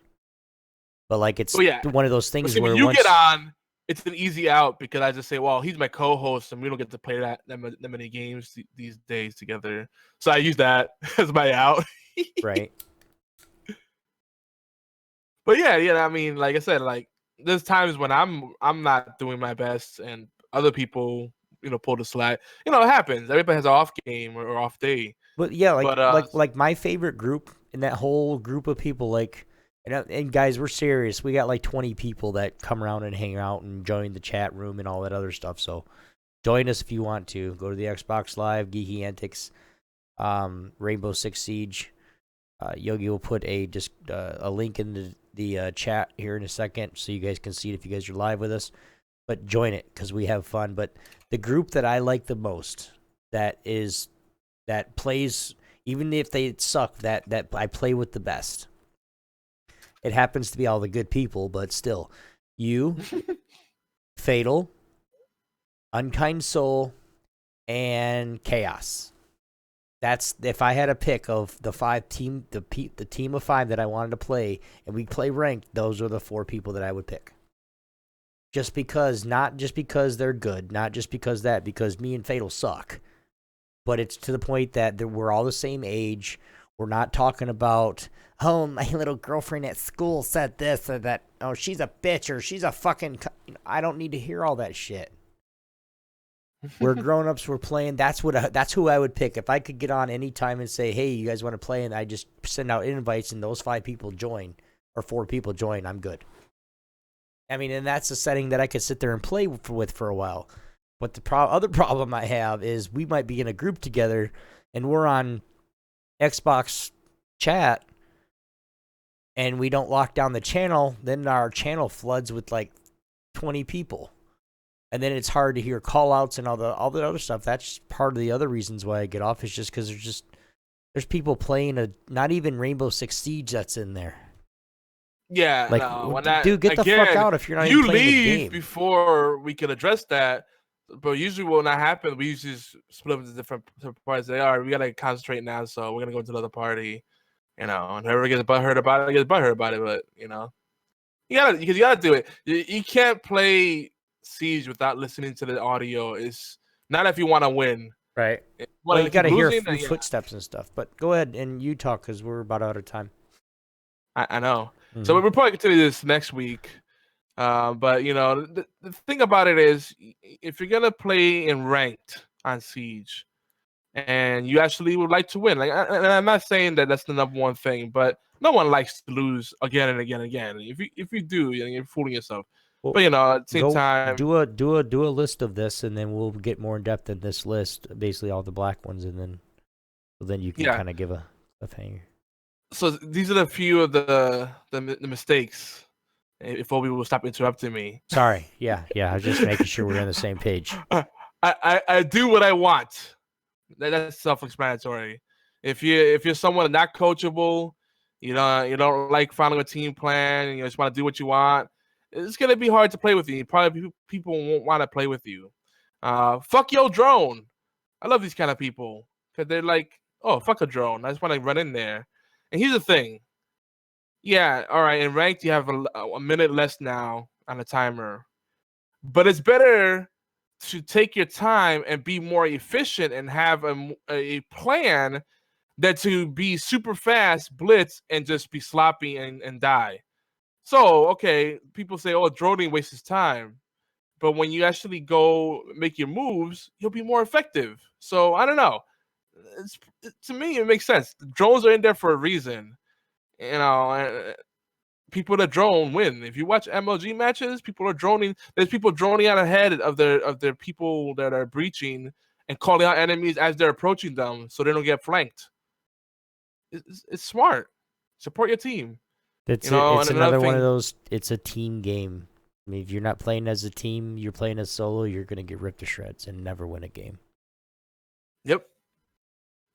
But, like, it's one of those things where when you get on, it's an easy out because I just say, well, he's my co-host, and we don't get to play that many games these days together. So I use that as my out. Right. But yeah, I mean, like I said, like there's times when I'm not doing my best, and other people, pull the slack. It happens. Everybody has an off game or off day. But yeah, like my favorite group in that whole group of people, like. And guys, we're serious. We got like 20 people that come around and hang out and join the chat room and all that other stuff. So join us if you want to. Go to the Xbox Live, Geeky Antics, Rainbow Six Siege. Yogi will put a link in the chat here in a second so you guys can see it if you guys are live with us. But join it because we have fun. But the group that I like the most that plays, even if they suck, that I play with the best. It happens to be all the good people, but still. You, Fatal, Unkind Soul, and Chaos. That's if I had a pick of the team of 5 that I wanted to play, and we play ranked, those are the 4 people that I would pick. Not just because they're good, not just because me and Fatal suck, but it's to the point that we're all the same age. We're not talking about, oh, my little girlfriend at school said this or that. Oh, she's a bitch or she's a fucking. I don't need to hear all that shit. We're grown-ups. We're playing. That's who I would pick if I could get on any time and say, hey, you guys want to play, and I just send out invites and those 5 people join or 4 people join. I'm good. I mean, and that's a setting that I could sit there and play with for a while. But the other problem I have is we might be in a group together and we're on Xbox chat and we don't lock down the channel, then our channel floods with like 20 people. And then it's hard to hear call outs and all the other stuff. That's part of the other reasons why I get off is just because there's people playing not even Rainbow Six Siege that's in there. Yeah, like, no, dude, get the fuck out if you're not even playing the game. You leave before we can address that. But usually when that happens, we usually split up into different parties. Say, all right, we got to concentrate now, so we're going to go to another party, and whoever gets butthurt about it, gets butthurt about it, but, you got to do it. You can't play Siege without listening to the audio. It's not if you want to win. Right. Well, you got to hear footsteps and stuff, but go ahead and you talk because we're about out of time. I know. Mhm. So we'll probably continue this next week. But you know, the thing about it is, if you're gonna play in ranked on Siege, and you actually would like to win, like, and I'm not saying that that's the number one thing, but no one likes to lose again and again and again. If you do, you're fooling yourself. Well, But you know, at the same Go time, do a list of this, and then we'll get more in depth in this list. Basically, all the black ones, and then you can Yeah. kind of give a cliffhanger. so these are the few of the mistakes. If Obi will stop interrupting me. Sorry. Yeah. I was just making sure we're on the same page. I do what I want. That's self-explanatory. If you're someone not coachable, you don't like following a team plan, and you just want to do what you want, it's gonna be hard to play with you. Probably people won't want to play with you. Fuck your drone. I love these kind of people because they're like, oh, fuck a drone. I just want to run in there. And here's the thing. Yeah, all right. In ranked, you have a minute less now on the timer, but it's better to take your time and be more efficient and have a plan than to be super fast, blitz, and just be sloppy and die. So, okay, people say, oh, droning wastes time. But when you actually go make your moves, you'll be more effective. So, I don't know. To me, it makes sense. The drones are in there for a reason. You know, people that drone win. If you watch MLG matches, people are droning. There's people droning out ahead of their people that are breaching and calling out enemies as they're approaching them, so they don't get flanked. It's smart. Support your team. It's You know, it's and another another one of thing- those. It's a team game. I mean, if you're not playing as a team, you're playing as solo. You're gonna get ripped to shreds and never win a game. Yep.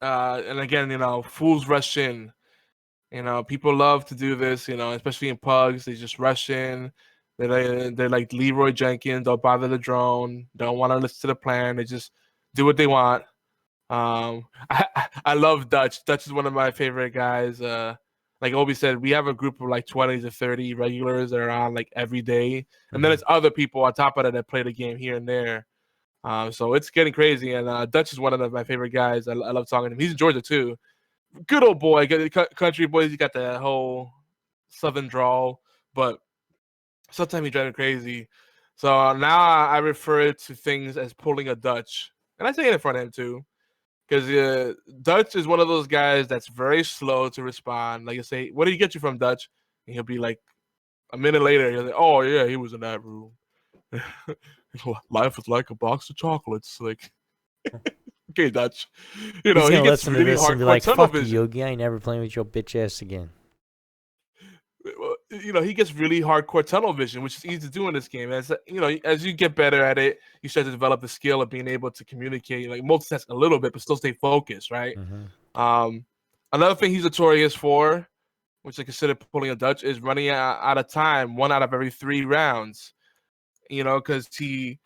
And again, you know, fools rush in. You know, people love to do this. You know, especially in pugs, they just rush in. They're like Leroy Jenkins. Don't bother the drone. Don't want to listen to the plan. They just do what they want. I love Dutch. Dutch is one of my favorite guys. Like Obi said, we have a group of like 20 to 30 regulars that are on like every day, and then it's other people on top of that play the game here and there. So it's getting crazy, and Dutch is one of my favorite guys. I love talking to him. He's in Georgia too. Good old boy, country boys. He got that whole southern drawl, but sometimes he drives me crazy. So now I refer to things as pulling a Dutch, and I say it in front of him too. Because Dutch is one of those guys that's very slow to respond. Like you say, what did he get you from Dutch? And he'll be like, a minute later, he'll say, oh, yeah, he was in that room. Life is like a box of chocolates. Like, okay, Dutch. You know, He's he gonna gets listen to really this and be hardcore like, tunnel "Fuck you, vision. Yogi. I ain't never playing with your bitch ass again." You know, he gets really hardcore tunnel vision, which is easy to do in this game. As you know, as you get better at it, you start to develop the skill of being able to communicate, like multitask a little bit, but still stay focused, right? Another thing he's notorious for, which I consider pulling a Dutch, is running out of time 1 out of every 3 rounds. You know, because he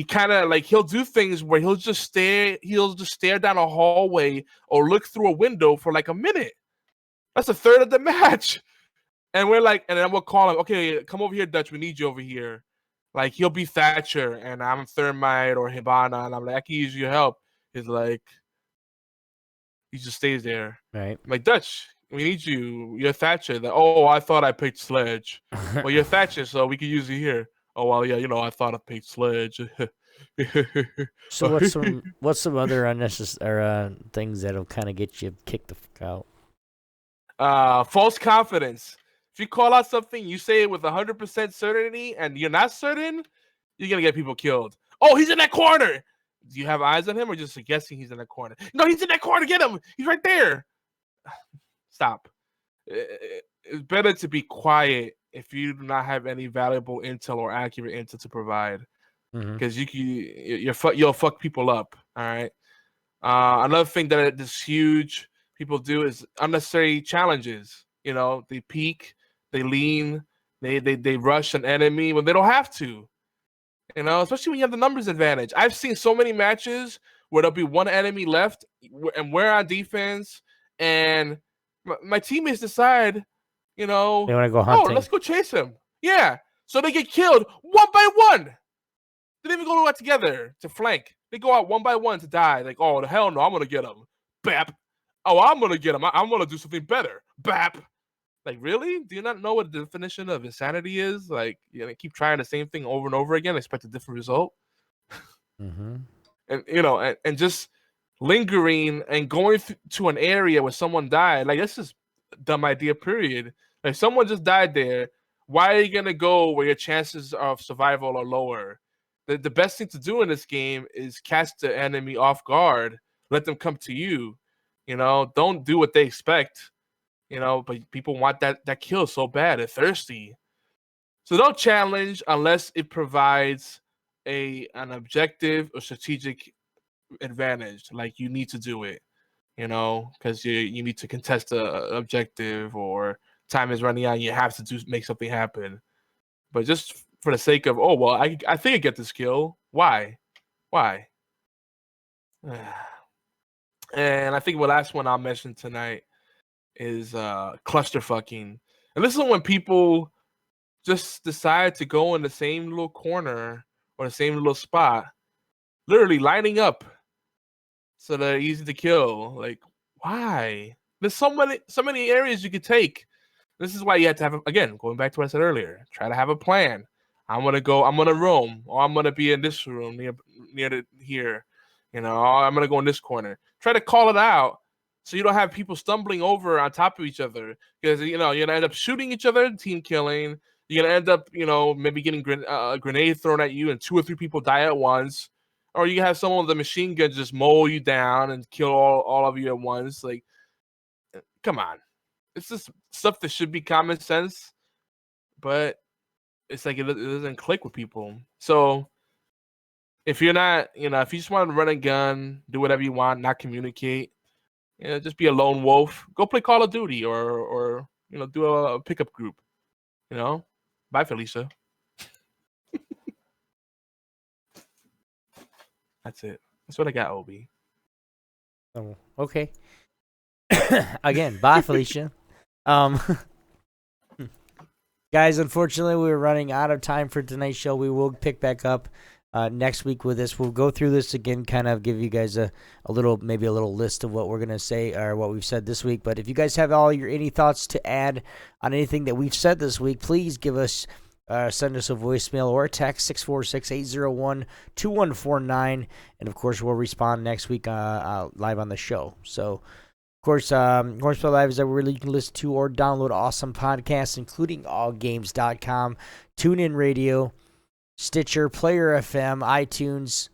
kind of like he'll do things where he'll just stare down a hallway or look through a window for like a minute. That's a third of the match. And we're like, and then we'll call him, okay, come over here, Dutch. We need you over here. Like, he'll be Thatcher, and I'm Thermite or Hibana, and I'm like, I can use your help. He's like, he just stays there. Right. I'm like, Dutch, we need you. You're Thatcher. Like, oh, I thought I picked Sledge. Well, you're Thatcher, so we can use you here. Oh, well, yeah, you know, I thought I picked Sledge. So what's some other unnecessary things that'll kind of get you kicked the fuck out? False confidence. If you call out something, you say it with 100% certainty, and you're not certain, you're gonna get people killed. Oh, he's in that corner. Do you have eyes on him, or just guessing he's in that corner? No, he's in that corner. Get him. He's right there. Stop. It's better to be quiet if you do not have any valuable intel or accurate intel to provide, because you'll fuck people up. All right. Another thing that is huge people do is unnecessary challenges. You know, they peek, they lean, they rush an enemy when they don't have to. You know, especially when you have the numbers advantage. I've seen so many matches where there'll be one enemy left and we're on defense, and my teammates decide, you know, They want to go hunting. oh, let's go chase him. Yeah. So they get killed 1 by 1. They didn't even go out together to flank. They go out 1 by 1 to die. Like, oh, the hell no, I'm going to get him. Bap. Oh, I'm going to get him. I'm going to do something better. Bap. Like, really? Do you not know what the definition of insanity is? Like, you're gonna keep trying the same thing over and over again, expect a different result? Mm-hmm. And and just lingering and going to an area where someone died, like, that's just a dumb idea, period. Like, someone just died there. Why are you gonna go where your chances of survival are lower? The best thing to do in this game is catch the enemy off guard, let them come to you. Don't do what they expect. But people want that kill so bad. They're thirsty. So don't challenge unless it provides an objective or strategic advantage. Like, you need to do it, because you need to contest the objective, or time is running out. You have to make something happen. But just for the sake of, oh well, I think I get this kill. Why? And I think the last one I'll mention tonight is cluster fucking. And this is when people just decide to go in the same little corner or the same little spot, literally lining up so they're easy to kill. Like, why? There's so many areas you could take. This is why you have to have, again, going back to what I said earlier, try to have a plan. I'm gonna roam, or I'm gonna be in this room near here. I'm gonna go in this corner. Try to call it out so you don't have people stumbling over on top of each other, because you're gonna end up shooting each other, team killing. You're gonna end up maybe getting a grenade thrown at you and 2 or 3 people die at once, or you have someone with a machine gun just mow you down and kill all of you at once. Like, come on. It's just stuff that should be common sense, but it's like it doesn't click with people. So if you're not, if you just want to run a gun, do whatever you want, not communicate, just be a lone wolf, go play Call of Duty, or do a pickup group. Bye, Felicia. That's it. That's what I got, Obi. Oh, okay. Again, bye, Felicia. Guys, unfortunately, we're running out of time for tonight's show. We will pick back up next week with this. We'll go through this again, kind of give you guys a little list of what we're going to say or what we've said this week. But if you guys have any thoughts to add on anything that we've said this week, please send us a voicemail or a text, 646-801-2149. And, of course, we'll respond next week live on the show. So, of course, HorsePLAY Live is everywhere you can listen to or download awesome podcasts, including allgames.com, TuneIn Radio, Stitcher, Player FM, iTunes,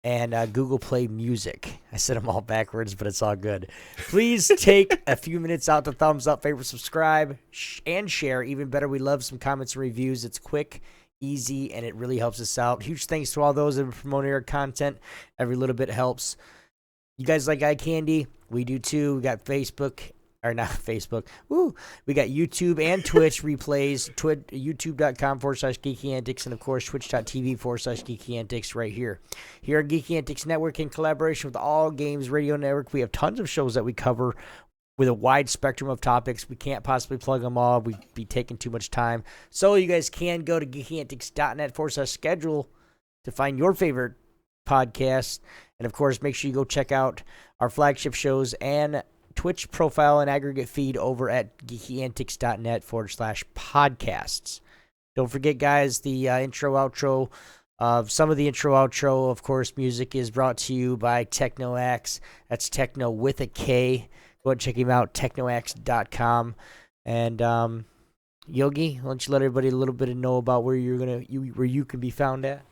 and Google Play Music. I said them all backwards, but it's all good. Please take a few minutes out to thumbs up, favorite, subscribe, and share. Even better, we love some comments and reviews. It's quick, easy, and it really helps us out. Huge thanks to all those that are promoting our content. Every little bit helps. You guys like eye candy? We do too. We got Facebook, or not Facebook. Woo! We got YouTube and Twitch replays. YouTube.com/Geeky Antics, and of course Twitch.tv/Geeky Antics right here. Here at Geeky Antics Network, in collaboration with All Games Radio Network, we have tons of shows that we cover with a wide spectrum of topics. We can't possibly plug them all. We'd be taking too much time. So you guys can go to geekyantics.net/schedule to find your favorite podcast. And, of course, make sure you go check out our flagship shows and Twitch profile and aggregate feed over at geekyantics.net/podcasts. Don't forget, guys, the intro-outro. Some of the intro-outro, of course, music is brought to you by TechnoAxe. That's Techno with a K. Go ahead and check him out, technoaxe.com. And, Yogi, why don't you let everybody a little bit know about where you can be found at?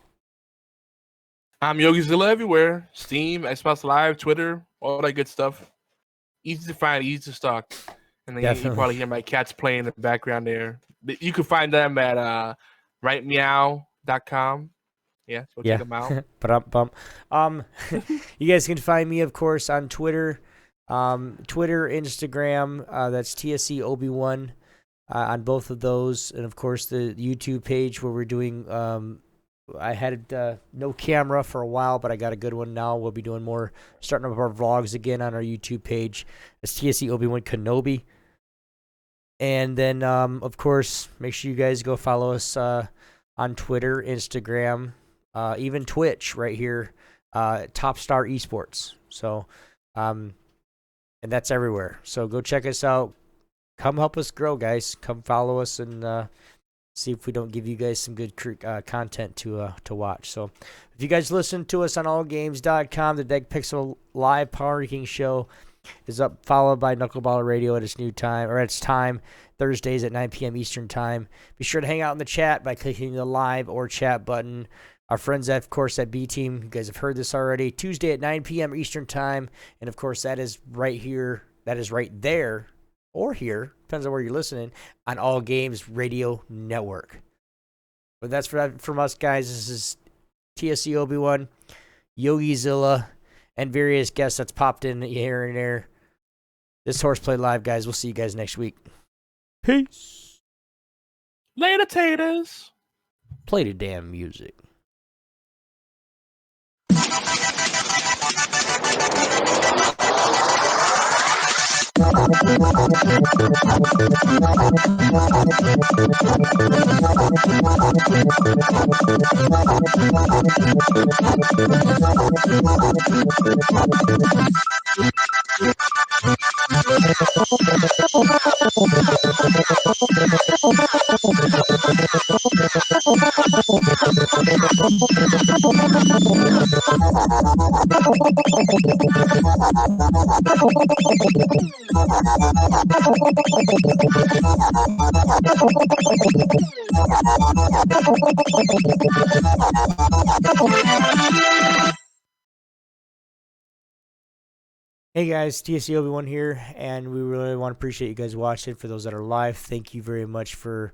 I'm YogiZilla everywhere. Steam, Xbox Live, Twitter, all that good stuff. Easy to find, easy to stalk. And then you probably hear my cats playing in the background there. You can find them at rightmeow.com. Yeah, so check them out. You guys can find me, of course, on Twitter, Instagram. That's TSC Obi1 on both of those. And, of course, the YouTube page where we're doing I had no camera for a while, but I got a good one now. We'll be doing starting up our vlogs again on our YouTube page. It's TSC Obi-Wan Kenobi. And then, of course, make sure you guys go follow us on Twitter, Instagram, even Twitch right here, Top Star Esports. So, and that's everywhere. So go check us out. come help us grow, guys. Come follow us and see if we don't give you guys some good content to watch. So if you guys listen to us on allgames.com, the Deck Pixel live Power Ranking show is up, followed by Knuckleballer Radio at its new time, or at its time, Thursdays at 9 p.m. Eastern Time. Be sure to hang out in the chat by clicking the live or chat button. Our friends, of course, at B-Team, you guys have heard this already, Tuesday at 9 p.m. Eastern Time. And, of course, that is right here, that is right there, or here, depends on where you're listening, on All Games Radio Network. But that's from us, guys. This is TSC Obi-Wan, YogiZilla, and various guests that's popped in here and there. This is HorsePLAY Live, guys. We'll see you guys next week. Peace. Later, taters. Play the damn music. Hey guys, TSC Obi-Wan here, and we really want to appreciate you guys watching. For those that are live, thank you very much for